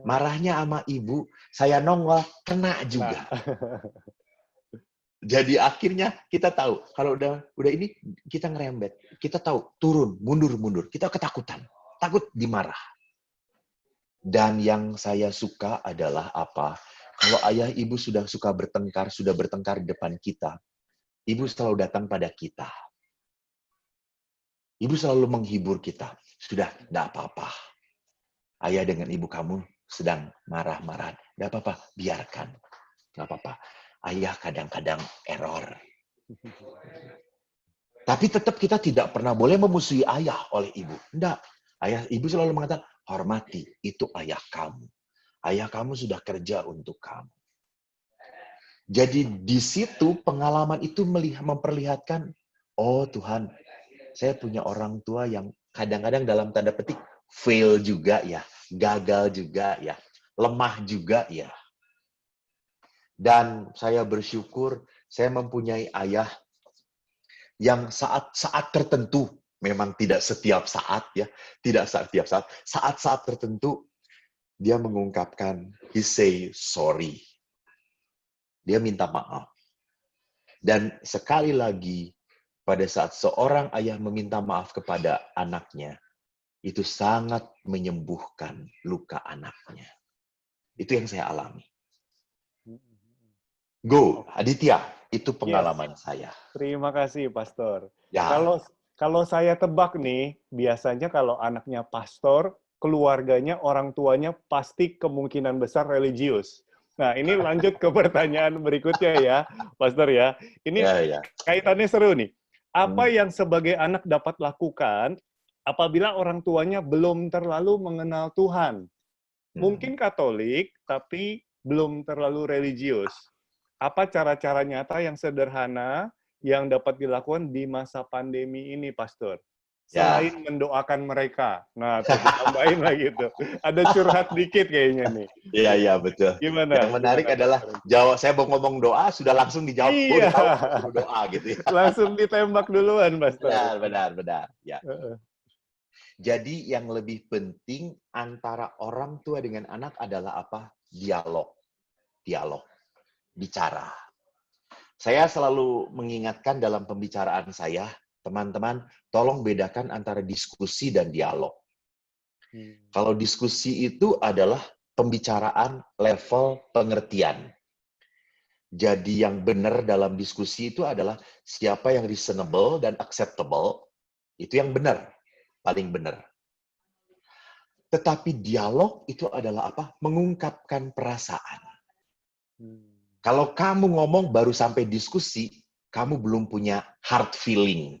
Marahnya sama ibu, saya nongol, kena juga. Jadi akhirnya kita tahu, kalau udah ini, kita ngerembet. Kita tahu, turun, mundur. Kita ketakutan. Takut dimarah. Dan yang saya suka adalah apa? Kalau ayah ibu sudah bertengkar di depan kita, ibu selalu datang pada kita. Ibu selalu menghibur kita. Sudah, tidak apa-apa. Ayah dengan ibu kamu sedang marah-marah. Tidak apa-apa, biarkan. Tidak apa-apa. Ayah kadang-kadang error. Tapi tetap kita tidak pernah boleh memusuhi ayah oleh ibu. Tidak. Ayah, ibu selalu mengatakan, hormati, itu ayah kamu. Ayah kamu sudah kerja untuk kamu. Jadi di situ pengalaman itu memperlihatkan, oh Tuhan, saya punya orang tua yang kadang-kadang dalam tanda petik fail juga ya, gagal juga ya, lemah juga ya. Dan saya bersyukur saya mempunyai ayah yang saat-saat tertentu, memang tidak setiap saat ya, tidak setiap saat, saat-saat tertentu dia mengungkapkan, he say sorry. Dia minta maaf. Dan sekali lagi, pada saat seorang ayah meminta maaf kepada anaknya, itu sangat menyembuhkan luka anaknya. Itu yang saya alami. Go, Aditya, itu pengalaman saya. Terima kasih, Pastor. Ya. Kalau saya tebak nih, biasanya kalau anaknya pastor, keluarganya, orang tuanya pasti kemungkinan besar religius. Nah, ini lanjut ke pertanyaan berikutnya ya, Pastor ya. Ini kaitannya seru nih. Apa yang sebagai anak dapat lakukan apabila orang tuanya belum terlalu mengenal Tuhan? Mungkin Katolik, tapi belum terlalu religius. Apa cara-cara nyata yang sederhana yang dapat dilakukan di masa pandemi ini, Pastor? Selain mendoakan mereka. Nah, tuh ditambahin lagi tuh. Ada curhat dikit kayaknya nih. Iya, betul. Gimana? Yang menarik adalah saya mau ngomong doa, sudah langsung dijawab. Iya. Tahu doa gitu ya. Langsung ditembak duluan, Pastor. Benar. Ya. Jadi yang lebih penting antara orang tua dengan anak adalah apa? Dialog. Bicara. Saya selalu mengingatkan dalam pembicaraan saya, teman-teman, tolong bedakan antara diskusi dan dialog. Kalau diskusi itu adalah pembicaraan level pengertian. Jadi yang benar dalam diskusi itu adalah siapa yang reasonable dan acceptable, itu yang benar, paling benar. Tetapi dialog itu adalah apa? Mengungkapkan perasaan. Kalau kamu ngomong baru sampai diskusi, kamu belum punya heart feeling.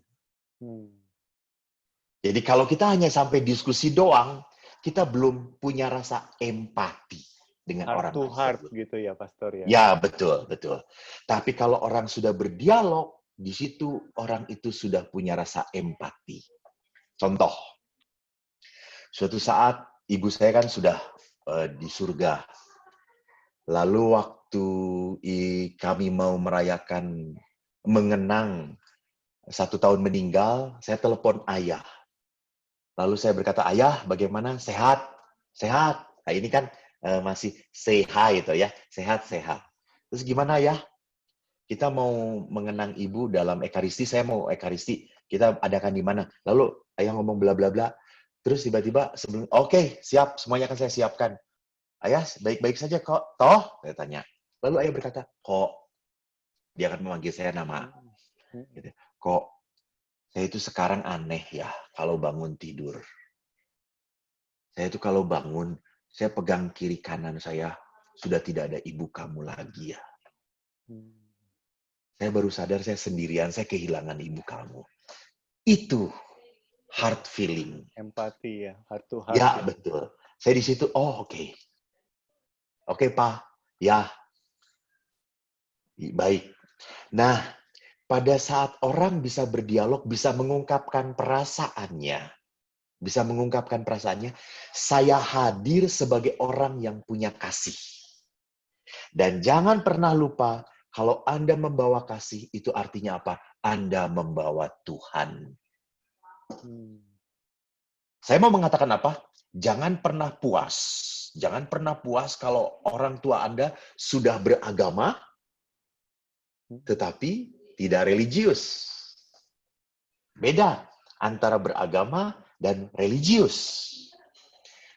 Jadi kalau kita hanya sampai diskusi doang, kita belum punya rasa empati dengan heart orang to heart tersebut. gitu ya, Pastor ya. Ya, betul, betul. Tapi kalau orang sudah berdialog, di situ orang itu sudah punya rasa empati. Contoh, suatu saat ibu saya kan sudah di surga. Lalu waktu kami mau merayakan, mengenang 1 tahun meninggal, saya telepon ayah. Lalu saya berkata, ayah bagaimana? Sehat? Sehat. Nah ini kan masih say hi itu ya, sehat-sehat. Terus gimana ya? Kita mau mengenang ibu dalam ekaristi, saya mau ekaristi, kita adakan di mana? Lalu ayah ngomong bla bla bla. Terus tiba-tiba sebelum, oke, siap, semuanya akan saya siapkan. Ayah, baik-baik saja kok, toh? Saya tanya. Lalu ayah berkata, kok? Dia akan memanggil saya nama. Gitu. Kok? Saya itu sekarang aneh ya, kalau bangun tidur. Saya itu kalau bangun, saya pegang kiri kanan saya, sudah tidak ada ibu kamu lagi ya. Saya baru sadar saya sendirian, saya kehilangan ibu kamu. Itu heart feeling. Empati ya, heart to heart. Ya, betul. Saya di situ, oh oke. Oke, Pak. Ya. Baik. Nah, pada saat orang bisa berdialog, bisa mengungkapkan perasaannya, saya hadir sebagai orang yang punya kasih. Dan jangan pernah lupa, kalau Anda membawa kasih, itu artinya apa? Anda membawa Tuhan. Saya mau mengatakan apa? Jangan pernah puas. Jangan pernah puas kalau orang tua Anda sudah beragama, tetapi tidak religius. Beda antara beragama dan religius.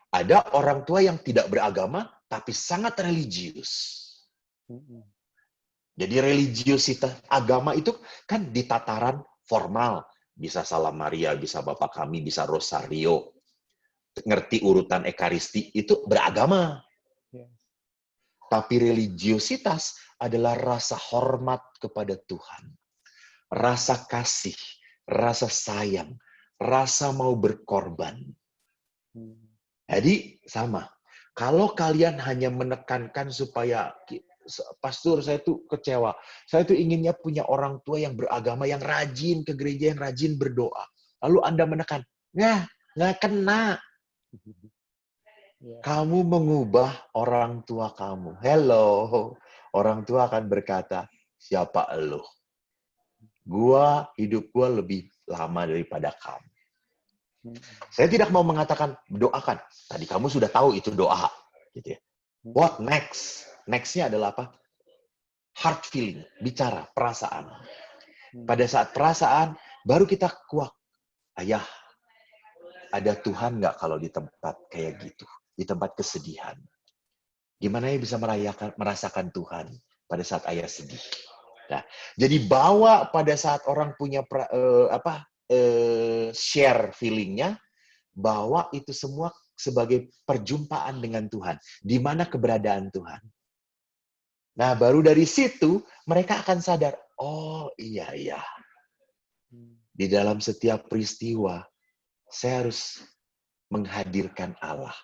Ada orang tua yang tidak beragama, tapi sangat religius. Jadi religiusitas agama itu kan di tataran formal. Bisa Salam Maria, bisa Bapa Kami, bisa Rosario. Ngerti urutan ekaristi, itu beragama. Tapi religiusitas adalah rasa hormat kepada Tuhan. Rasa kasih, rasa sayang, rasa mau berkorban. Jadi sama. Kalau kalian hanya menekankan supaya, pastor saya tuh kecewa. Saya tuh inginnya punya orang tua yang beragama, yang rajin ke gereja, yang rajin berdoa. Lalu Anda menekan, nggak kena. Kamu mengubah orang tua kamu. Hello. Orang tua akan berkata, siapa elu? Hidup gua lebih lama daripada kamu. Saya tidak mau mengatakan doakan. Tadi kamu sudah tahu itu doa, gitu ya. What next? Next-nya adalah apa? Heart feeling, bicara, perasaan. Pada saat perasaan, baru kita kuak. Ayah, ada Tuhan nggak kalau di tempat kayak gitu? Di tempat kesedihan. Gimana ya bisa merasakan Tuhan pada saat ayah sedih? Nah, jadi bawa pada saat orang punya share feelingnya, bahwa itu semua sebagai perjumpaan dengan Tuhan. Di mana keberadaan Tuhan. Nah, baru dari situ mereka akan sadar, oh iya. Di dalam setiap peristiwa, saya harus menghadirkan Allah.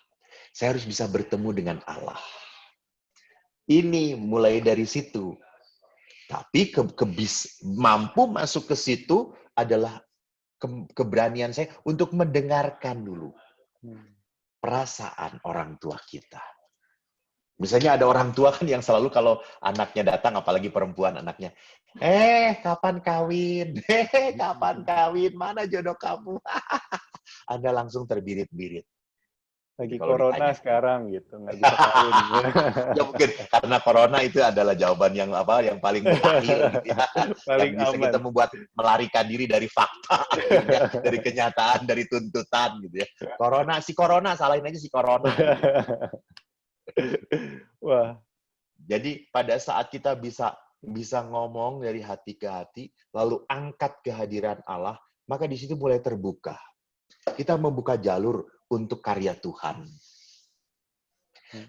Saya harus bisa bertemu dengan Allah. Ini mulai dari situ. Tapi mampu masuk ke situ adalah keberanian saya untuk mendengarkan dulu perasaan orang tua kita. Misalnya ada orang tua kan yang selalu kalau anaknya datang, apalagi perempuan anaknya, kapan kawin? Kapan kawin? Mana jodoh kamu? Anda langsung terbirit-birit. Lagi corona ditanya. Sekarang gitu, nggak bisa kawin. Ya mungkin karena corona itu adalah jawaban yang paling mutakhir gitu ya. Paling yang bisa aman. Kita membuat melarikan diri dari fakta, akhirnya, dari kenyataan, dari tuntutan gitu ya. Si corona, salahin aja si corona. Gitu. Wah. Jadi pada saat kita bisa ngomong dari hati ke hati, lalu angkat kehadiran Allah, maka di situ mulai terbuka. Kita membuka jalur untuk karya Tuhan.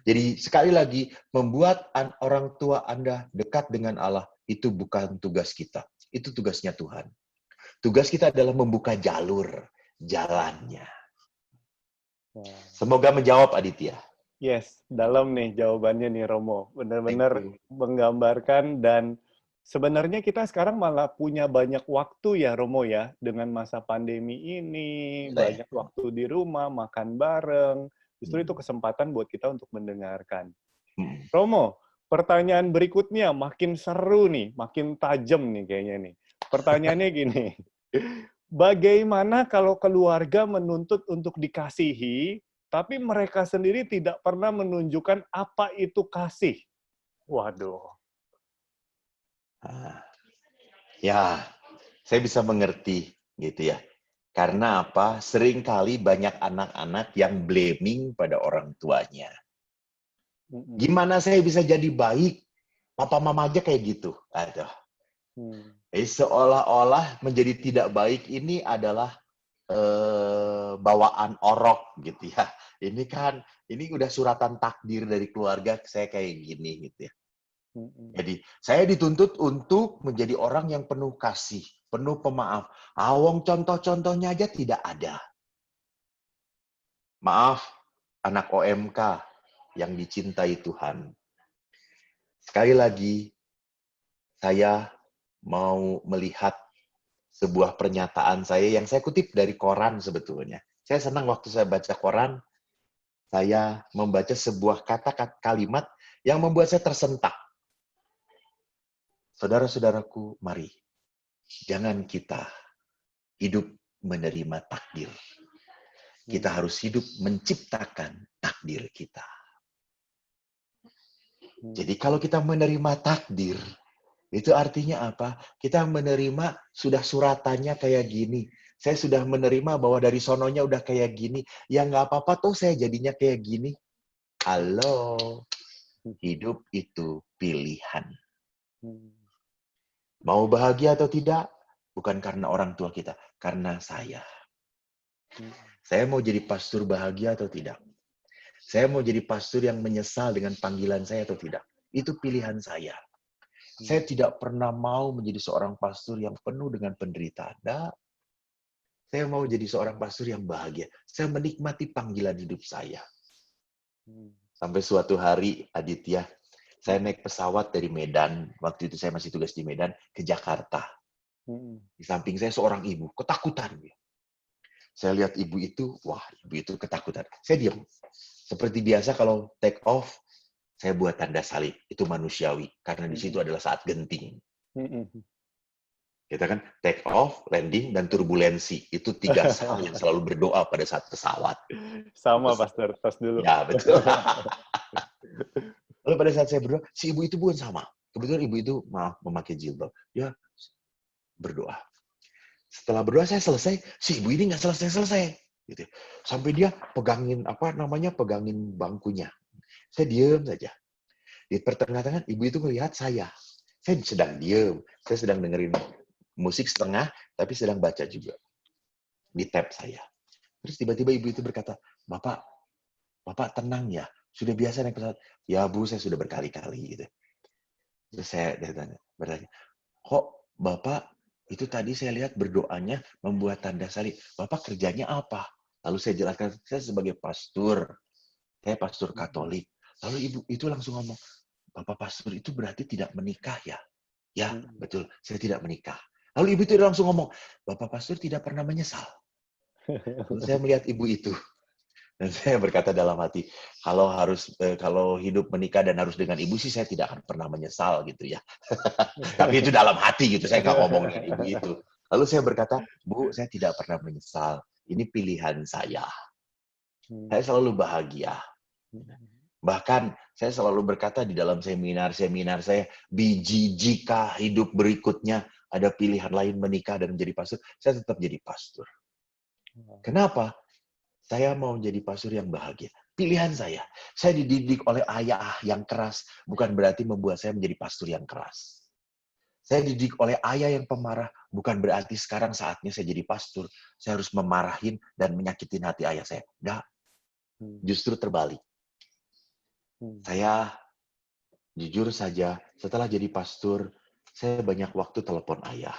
Jadi sekali lagi, membuat orang tua Anda dekat dengan Allah, itu bukan tugas kita. Itu tugasnya Tuhan. Tugas kita adalah membuka jalur, jalannya. Semoga menjawab, Aditya. Yes, dalam nih jawabannya nih Romo. Benar-benar menggambarkan, dan sebenarnya kita sekarang malah punya banyak waktu ya Romo ya, dengan masa pandemi ini, banyak waktu di rumah, makan bareng. Justru itu kesempatan buat kita untuk mendengarkan. Romo, pertanyaan berikutnya makin seru nih, makin tajam nih kayaknya nih. Pertanyaannya gini, bagaimana kalau keluarga menuntut untuk dikasihi, tapi mereka sendiri tidak pernah menunjukkan apa itu kasih? Waduh. Ya, saya bisa mengerti gitu ya. Karena apa? Seringkali banyak anak-anak yang blaming pada orang tuanya. Gimana saya bisa jadi baik? Papa mama aja kayak gitu. Aduh. Seolah-olah menjadi tidak baik ini adalah bawaan orok gitu ya. Ini udah suratan takdir dari keluarga saya kayak gini gitu ya. Jadi saya dituntut untuk menjadi orang yang penuh kasih, penuh pemaaf. Awong contoh-contohnya aja tidak ada. Maaf, anak OMK yang dicintai Tuhan. Sekali lagi, saya mau melihat sebuah pernyataan saya yang saya kutip dari koran sebetulnya. Saya senang waktu saya baca koran, saya membaca sebuah kalimat yang membuat saya tersentak. Saudara-saudaraku, mari, jangan kita hidup menerima takdir. Kita harus hidup menciptakan takdir kita. Jadi kalau kita menerima takdir, itu artinya apa? Kita menerima sudah suratannya kayak gini. Saya sudah menerima bahwa dari sononya udah kayak gini. Ya nggak apa-apa tuh saya jadinya kayak gini. Halo, hidup itu pilihan. Mau bahagia atau tidak, bukan karena orang tua kita, karena saya. Saya mau jadi pastor bahagia atau tidak. Saya mau jadi pastor yang menyesal dengan panggilan saya atau tidak. Itu pilihan saya. Saya tidak pernah mau menjadi seorang pastor yang penuh dengan penderitaan. Nah, saya mau jadi seorang pastor yang bahagia. Saya menikmati panggilan hidup saya. Sampai suatu hari, Aditya, saya naik pesawat dari Medan. Waktu itu saya masih tugas di Medan, ke Jakarta. Di samping saya seorang ibu, ketakutan. Saya lihat ibu itu, wah, ibu itu ketakutan. Saya diam. Seperti biasa kalau take off, saya buat tanda salib. Itu manusiawi. Karena di situ adalah saat genting. Kita kan take off, landing, dan turbulensi. Itu 3 hal yang selalu berdoa pada saat pesawat. Sama, Pastor. Tos dulu. Ya, betul. Lalu pada saat saya berdoa, si ibu itu bukan sama. Kebetulan ibu itu memakai jilbab. Dia berdoa. Setelah berdoa saya selesai, si ibu ini nggak selesai-selesai. Gitu. Sampai dia pegangin pegangin bangkunya. Saya diam saja. Di pertengahan ibu itu melihat saya. Saya sedang diam. Saya sedang dengerin musik setengah, tapi sedang baca juga. Di tab saya. Terus tiba-tiba ibu itu berkata, Bapak tenang ya. Sudah biasa naik pesawat. Ya Bu, saya sudah berkali-kali. Gitu. Terus saya bertanya, kok Bapak itu tadi saya lihat berdoanya membuat tanda salib. Bapak kerjanya apa? Lalu saya jelaskan, saya sebagai pastor. Saya pastor Katolik. Lalu ibu itu langsung ngomong, Bapak pastor itu berarti tidak menikah ya? Ya, betul. Saya tidak menikah. Lalu ibu itu langsung ngomong, Bapak pastor tidak pernah menyesal. Lalu saya melihat ibu itu. Dan saya berkata dalam hati, kalau hidup menikah dan harus dengan ibu sih saya tidak akan pernah menyesal gitu ya. Tapi itu dalam hati gitu, saya nggak ngomong dengan ibu itu. Lalu saya berkata, Bu, saya tidak pernah menyesal. Ini pilihan saya. Saya selalu bahagia. Bahkan saya selalu berkata di dalam seminar-seminar saya, jika hidup berikutnya ada pilihan lain menikah dan menjadi pastor, saya tetap jadi pastor. Kenapa? Saya mau menjadi pastor yang bahagia. pilihan saya. Saya dididik oleh ayah yang keras, bukan berarti membuat saya menjadi pastor yang keras. Saya dididik oleh ayah yang pemarah, bukan berarti sekarang saatnya saya jadi pastor, saya harus memarahin dan menyakitin hati ayah saya. Enggak, justru terbalik. Saya jujur saja, setelah jadi pastor, saya banyak waktu telepon ayah.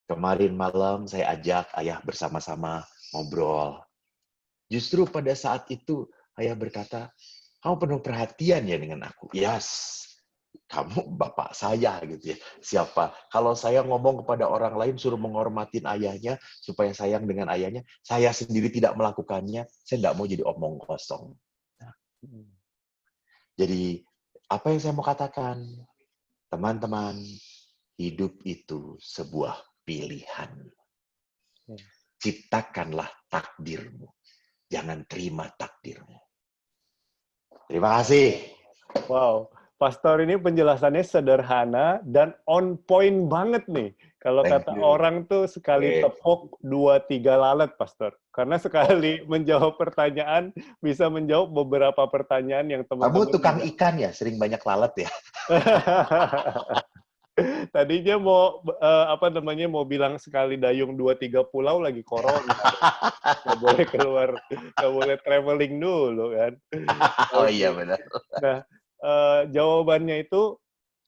Kemarin malam saya ajak ayah bersama-sama ngobrol. Justru pada saat itu ayah berkata, kamu penuh perhatian ya dengan aku. Yes, kamu bapak saya gitu ya. Siapa? Kalau saya ngomong kepada orang lain suruh menghormatin ayahnya supaya sayang dengan ayahnya, saya sendiri tidak melakukannya, saya tidak mau jadi omong kosong. Nah, jadi apa yang saya mau katakan? Teman-teman, hidup itu sebuah pilihan. Ciptakanlah takdirmu. Jangan terima takdirmu. Terima kasih. Wow, Pastor ini penjelasannya sederhana dan on point banget nih. Kalau kata orang tuh sekali tepuk 2-3 lalat, Pastor. Karena sekali menjawab pertanyaan bisa menjawab beberapa pertanyaan yang teman-teman. Kamu tukang ikan ya, sering banyak lalat ya. Tadinya mau mau bilang sekali dayung 2-3 pulau lagi corona. Nggak boleh keluar, nggak boleh traveling dulu kan. Oh iya benar. Nah, jawabannya itu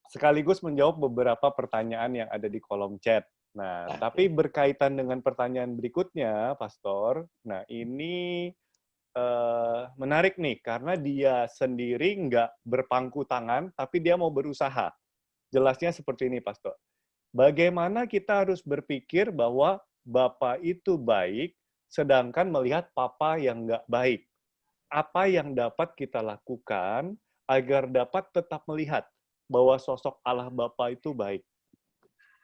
sekaligus menjawab beberapa pertanyaan yang ada di kolom chat. Nah, tapi berkaitan dengan pertanyaan berikutnya, Pastor. Nah, ini menarik nih, karena dia sendiri nggak berpangku tangan, tapi dia mau berusaha. Jelasnya seperti ini, Pastor. Bagaimana kita harus berpikir bahwa Bapak itu baik, sedangkan melihat Papa yang nggak baik? Apa yang dapat kita lakukan agar dapat tetap melihat bahwa sosok Allah Bapa itu baik?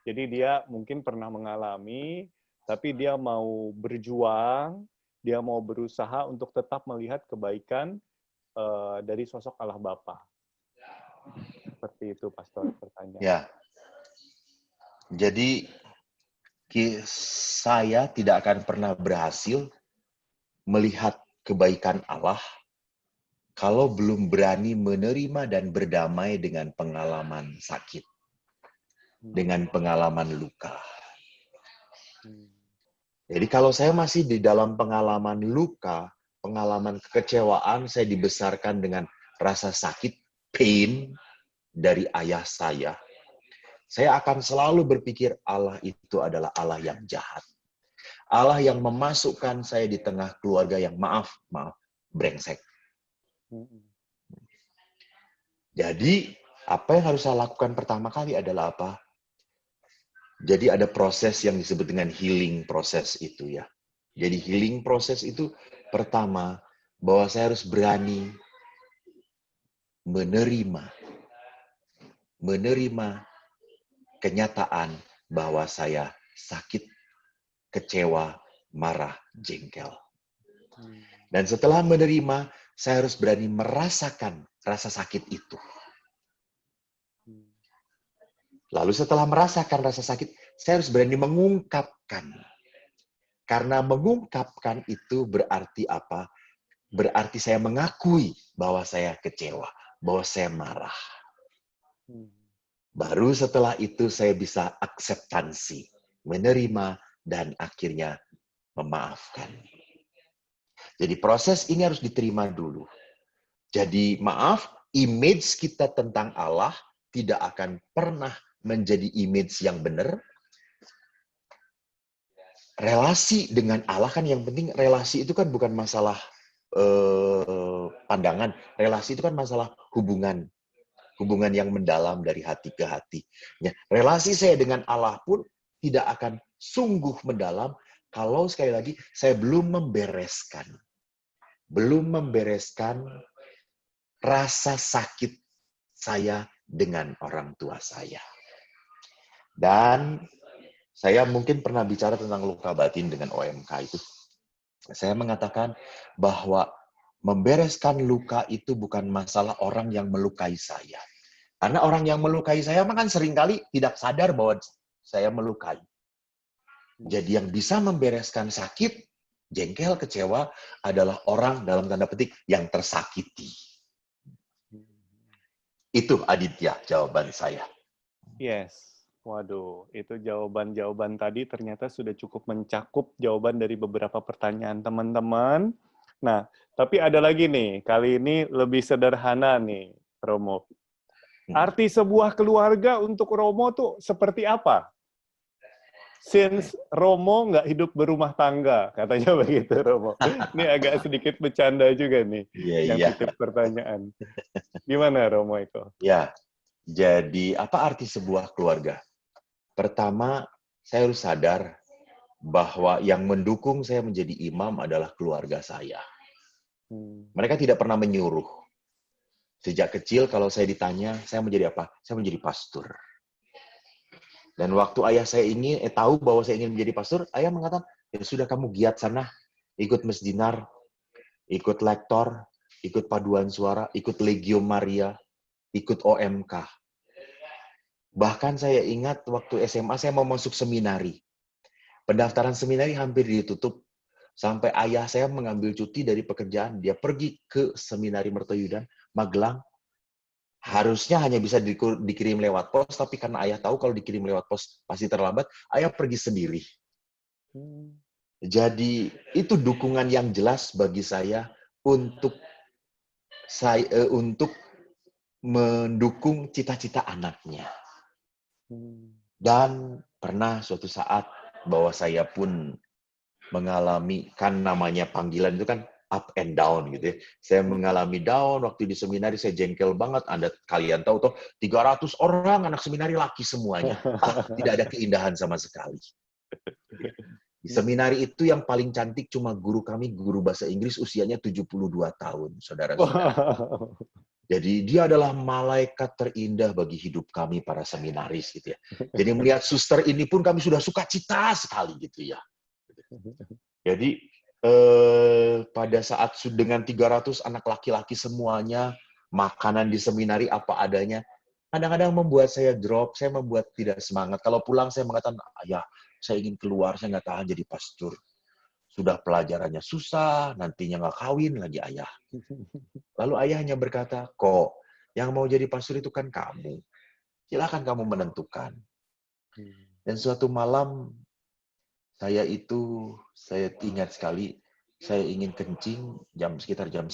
Jadi dia mungkin pernah mengalami, tapi dia mau berjuang, dia mau berusaha untuk tetap melihat kebaikan dari sosok Allah Bapa. Seperti itu, Pastor, pertanyaan. Ya. Jadi saya tidak akan pernah berhasil melihat kebaikan Allah kalau belum berani menerima dan berdamai dengan pengalaman sakit, dengan pengalaman luka. Jadi kalau saya masih di dalam pengalaman luka, pengalaman kekecewaan, saya dibesarkan dengan rasa sakit, pain dari ayah saya akan selalu berpikir Allah itu adalah Allah yang jahat. Allah yang memasukkan saya di tengah keluarga yang maaf, brengsek. Jadi, apa yang harus saya lakukan pertama kali adalah apa? Jadi ada proses yang disebut dengan healing proses itu ya. Jadi healing proses itu pertama, bahwa saya harus berani menerima kenyataan bahwa saya sakit, kecewa, marah, jengkel. Dan setelah menerima, saya harus berani merasakan rasa sakit itu. Lalu setelah merasakan rasa sakit, saya harus berani mengungkapkan. Karena mengungkapkan itu berarti apa? Berarti saya mengakui bahwa saya kecewa, bahwa saya marah. Baru setelah itu saya bisa akseptansi, menerima, dan akhirnya memaafkan. Jadi proses ini harus diterima dulu. Jadi maaf, image kita tentang Allah tidak akan pernah menjadi image yang benar. Relasi dengan Allah kan yang penting, relasi itu kan bukan masalah pandangan. Relasi itu kan masalah hubungan. Hubungan yang mendalam dari hati ke hati. Ya, relasi saya dengan Allah pun tidak akan sungguh mendalam kalau sekali lagi saya belum membereskan rasa sakit saya dengan orang tua saya. Dan saya mungkin pernah bicara tentang luka batin dengan OMK itu. Saya mengatakan bahwa membereskan luka itu bukan masalah orang yang melukai saya. Karena orang yang melukai saya kan seringkali tidak sadar bahwa saya melukai. Jadi yang bisa membereskan sakit Jengkel, kecewa adalah orang dalam tanda petik yang tersakiti. Itu Aditya jawaban saya. Yes. Waduh, itu jawaban-jawaban tadi ternyata sudah cukup mencakup jawaban dari beberapa pertanyaan teman-teman. Nah, tapi ada lagi nih, kali ini lebih sederhana nih, Romo. Arti sebuah keluarga untuk Romo tuh seperti apa? Since Romo nggak hidup berumah tangga, katanya begitu Romo. Ini agak sedikit bercanda juga nih, yang Iya. titip pertanyaan. Gimana Romo itu? Ya, jadi apa arti sebuah keluarga? Pertama, saya harus sadar bahwa yang mendukung saya menjadi imam adalah keluarga saya. Mereka tidak pernah menyuruh. Sejak kecil kalau saya ditanya, saya menjadi apa? Saya menjadi pastor. Dan waktu ayah saya tahu bahwa saya ingin menjadi pastor, ayah mengatakan, ya sudah kamu giat sana, ikut mesdinar, ikut lektor, ikut paduan suara, ikut Legio Maria, ikut OMK. Bahkan saya ingat waktu SMA saya mau masuk seminari. Pendaftaran seminari hampir ditutup. Sampai ayah saya mengambil cuti dari pekerjaan. Dia pergi ke seminari Mertoyudan, Magelang. Harusnya hanya bisa dikirim lewat pos, tapi karena ayah tahu kalau dikirim lewat pos pasti terlambat, ayah pergi sendiri. Jadi itu dukungan yang jelas bagi saya untuk mendukung cita-cita anaknya. Dan pernah suatu saat bahwa saya pun mengalami, kan namanya panggilan itu kan up and down gitu ya. Saya mengalami down waktu di seminari, saya jengkel banget. Kalian tahu toh 300 orang anak seminari laki semuanya. Tidak ada keindahan sama sekali. Di seminari itu yang paling cantik cuma guru kami, guru bahasa Inggris usianya 72 tahun, saudara-saudara. Jadi dia adalah malaikat terindah bagi hidup kami para seminaris gitu ya. Jadi melihat suster ini pun kami sudah sukacita sekali gitu ya. Jadi pada saat dengan 300 anak laki-laki semuanya, makanan di seminari apa adanya, kadang-kadang membuat saya drop, saya membuat tidak semangat. Kalau pulang saya mengatakan, ayah, saya ingin keluar, saya nggak tahan jadi pastor. Sudah pelajarannya susah, nantinya nggak kawin lagi ayah. Lalu ayah hanya berkata, kok yang mau jadi pastor itu kan kamu. Silakan kamu menentukan. Dan suatu malam, saya ingat sekali, saya ingin kencing sekitar jam 1,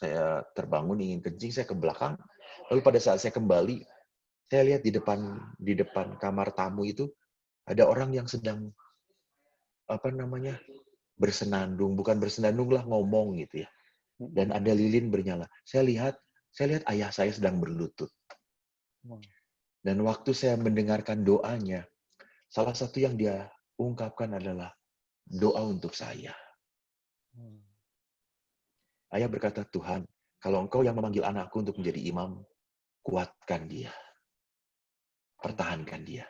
saya terbangun ingin kencing, saya ke belakang. Lalu pada saat saya kembali, saya lihat di depan kamar tamu itu ada orang yang sedang bersenandung, bukan bersenandung lah, ngomong gitu ya. Dan ada lilin bernyala. Saya lihat ayah saya sedang berlutut. Dan waktu saya mendengarkan doanya, salah satu yang dia ungkapkan adalah doa untuk saya. Ayah berkata, Tuhan, kalau Engkau yang memanggil anakku untuk menjadi imam, kuatkan dia. Pertahankan dia.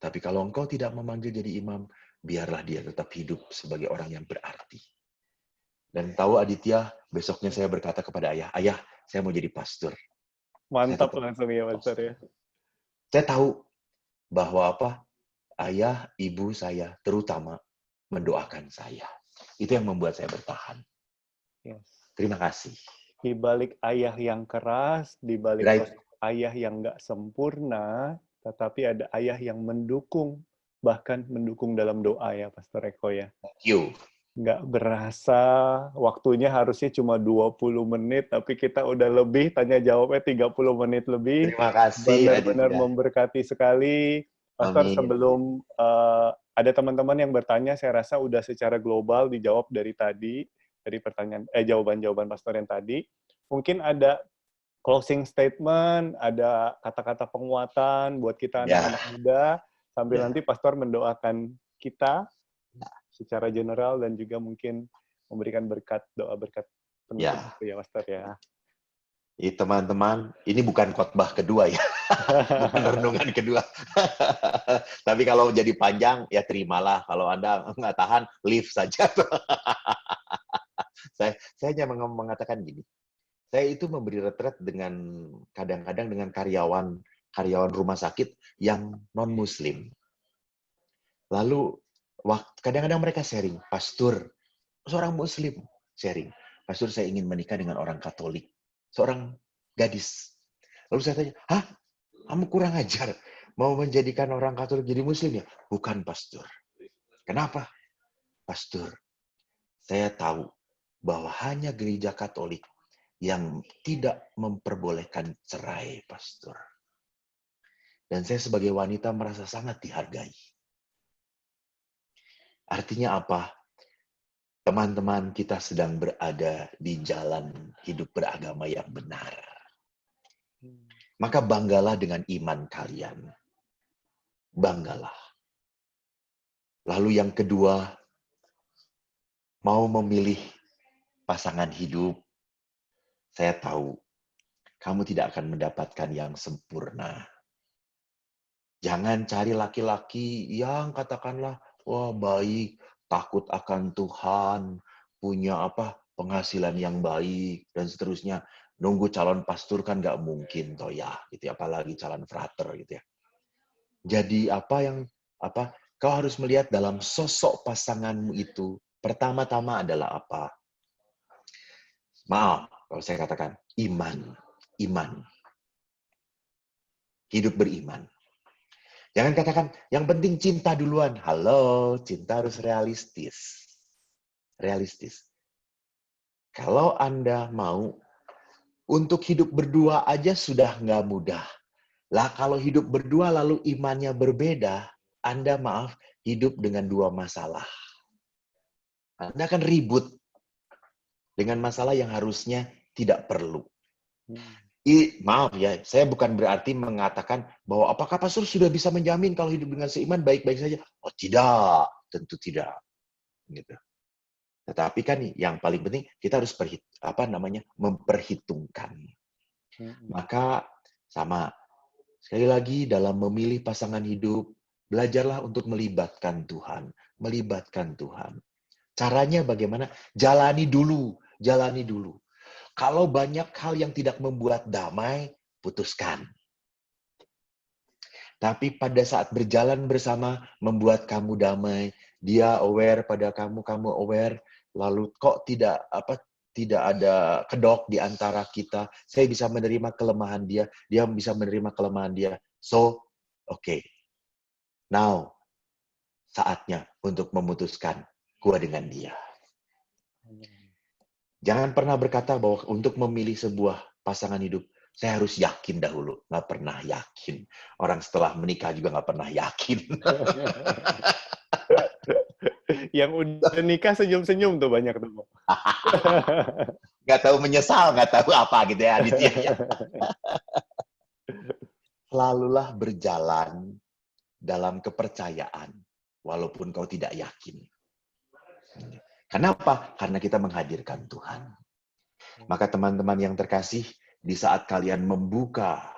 Tapi kalau Engkau tidak memanggil jadi imam, biarlah dia tetap hidup sebagai orang yang berarti. Dan tahu Aditya, besoknya saya berkata kepada ayah, ayah, saya mau jadi pastor. Mantap langsung ya, pastor ya. Saya tahu bahwa ayah, ibu saya terutama mendoakan saya. Itu yang membuat saya bertahan. Yes. Terima kasih. Di balik ayah yang keras, di balik ayah yang nggak sempurna, tetapi ada ayah yang mendukung, bahkan mendukung dalam doa ya, Pastor Eko ya. Thank you. Nggak berasa, waktunya harusnya cuma 20 menit, tapi kita udah lebih, tanya jawabnya 30 menit lebih. Terima kasih, benar-benar memberkati sekali. Pastor, sebelum ada teman-teman yang bertanya, saya rasa udah secara global dijawab dari tadi, dari pertanyaan jawaban-jawaban Pastor yang tadi. Mungkin ada closing statement, ada kata-kata penguatan buat kita anak-anak muda, sambil nanti Pastor mendoakan kita secara general dan juga mungkin memberikan doa berkat penutup ya Pastor ya. Teman-teman, ini bukan khotbah kedua ya, bukan renungan kedua. Tapi kalau jadi panjang, ya terimalah. Kalau Anda nggak tahan, leave saja. Saya hanya mengatakan gini, saya itu memberi retret kadang-kadang dengan karyawan rumah sakit yang non-Muslim. Lalu kadang-kadang mereka sharing, Pastor, seorang Muslim sharing, Pastor saya ingin menikah dengan orang Katolik, seorang gadis. Lalu saya tanya, hah? Kamu kurang ajar, mau menjadikan orang Katolik jadi Muslim ya? Bukan, Pastor. Kenapa? Pastor, saya tahu bahwa hanya gereja Katolik yang tidak memperbolehkan cerai, Pastor. Dan saya sebagai wanita merasa sangat dihargai. Artinya apa? Teman-teman kita sedang berada di jalan hidup beragama yang benar. Maka banggalah dengan iman kalian. Banggalah. Lalu yang kedua, mau memilih pasangan hidup, saya tahu kamu tidak akan mendapatkan yang sempurna. Jangan cari laki-laki yang katakanlah, wah baik, takut akan Tuhan, punya penghasilan yang baik, dan seterusnya. Nunggu calon pastor kan nggak mungkin toh ya, gitu. Apalagi calon frater gitu ya. Jadi kau harus melihat dalam sosok pasanganmu itu, pertama-tama adalah apa? Maaf, kalau saya katakan, iman. Iman. Hidup beriman. Jangan katakan, yang penting cinta duluan. Halo, cinta harus realistis. Realistis. Kalau Anda mau, untuk hidup berdua aja sudah nggak mudah. Lah kalau hidup berdua lalu imannya berbeda, Anda hidup dengan dua masalah. Anda akan ribut dengan masalah yang harusnya tidak perlu. Maaf ya, saya bukan berarti mengatakan bahwa apakah pastor sudah bisa menjamin kalau hidup dengan seiman baik-baik saja. Oh tidak, tentu tidak. Gitu. Tetapi kan yang paling penting kita harus memperhitungkan. Maka sama, sekali lagi dalam memilih pasangan hidup, belajarlah untuk melibatkan Tuhan. Melibatkan Tuhan. Caranya bagaimana? Jalani dulu. Jalani dulu. Kalau banyak hal yang tidak membuat damai, putuskan. Tapi pada saat berjalan bersama, membuat kamu damai, dia aware pada kamu, kamu aware, lalu kok tidak ada kedok di antara kita. Saya bisa menerima kelemahan dia, dia bisa menerima kelemahan dia. So, okay. Now, saatnya untuk memutuskan gua dengan dia. Jangan pernah berkata bahwa untuk memilih sebuah pasangan hidup, saya harus yakin dahulu. Nggak pernah yakin. Orang setelah menikah juga nggak pernah yakin. Yang udah nikah senyum-senyum tuh banyak tuh. Nggak tahu menyesal, nggak tahu apa gitu ya Aditya. Selalulah berjalan dalam kepercayaan, walaupun kau tidak yakin. Kenapa? Karena kita menghadirkan Tuhan. Maka teman-teman yang terkasih, di saat kalian membuka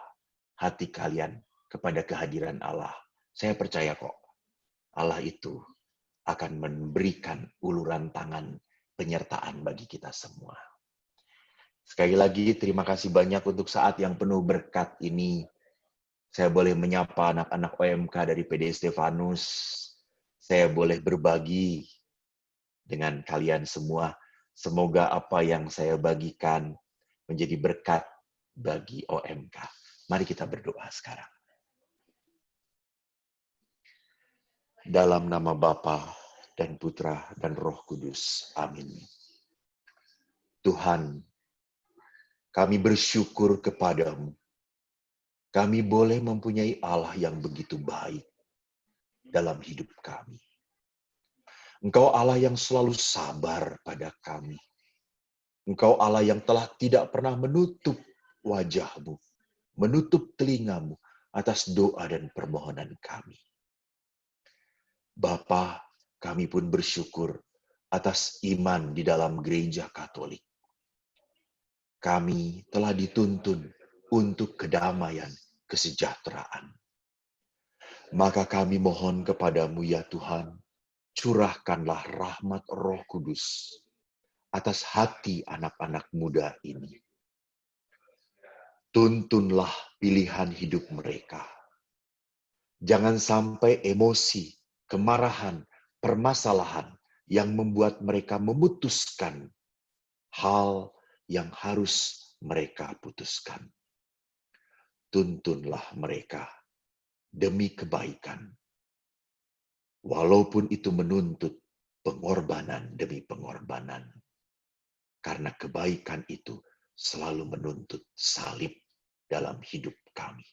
hati kalian kepada kehadiran Allah, saya percaya kok, Allah itu akan memberikan uluran tangan penyertaan bagi kita semua. Sekali lagi, terima kasih banyak untuk saat yang penuh berkat ini. Saya boleh menyapa anak-anak OMK dari PD Stefanus. Saya boleh berbagi dengan kalian semua. Semoga apa yang saya bagikan menjadi berkat bagi OMK. Mari kita berdoa sekarang. Dalam nama Bapa dan Putra dan Roh Kudus. Amin. Tuhan, kami bersyukur kepadamu. Kami boleh mempunyai Allah yang begitu baik dalam hidup kami. Engkau Allah yang selalu sabar pada kami. Engkau Allah yang telah tidak pernah menutup wajah-Mu, menutup telinga-Mu atas doa dan permohonan kami. Bapa, kami pun bersyukur atas iman di dalam gereja Katolik. Kami telah dituntun untuk kedamaian, kesejahteraan. Maka kami mohon kepadamu ya Tuhan, curahkanlah rahmat Roh Kudus atas hati anak-anak muda ini. Tuntunlah pilihan hidup mereka. Jangan sampai emosi, kemarahan, permasalahan yang membuat mereka memutuskan hal yang harus mereka putuskan. Tuntunlah mereka demi kebaikan, walaupun itu menuntut pengorbanan demi pengorbanan. Karena kebaikan itu selalu menuntut salib dalam hidup kami.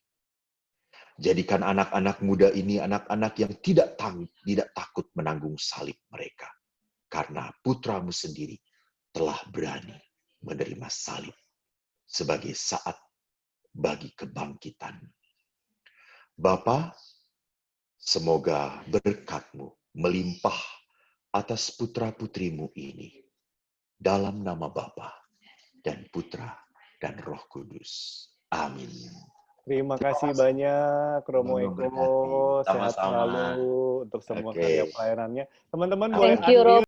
Jadikan anak-anak muda ini anak-anak yang tidak takut menanggung salib mereka. Karena putramu sendiri telah berani menerima salib sebagai saat bagi kebangkitan. Bapa, semoga berkat-Mu melimpah atas putra-putrimu ini. Dalam nama Bapa dan Putra dan Roh Kudus. Amin. Terima kasih banyak, Romo Eko. Sehat Sama-sama. selalu untuk semua karya pelayanannya. Teman-teman boleh Thank you, unmute.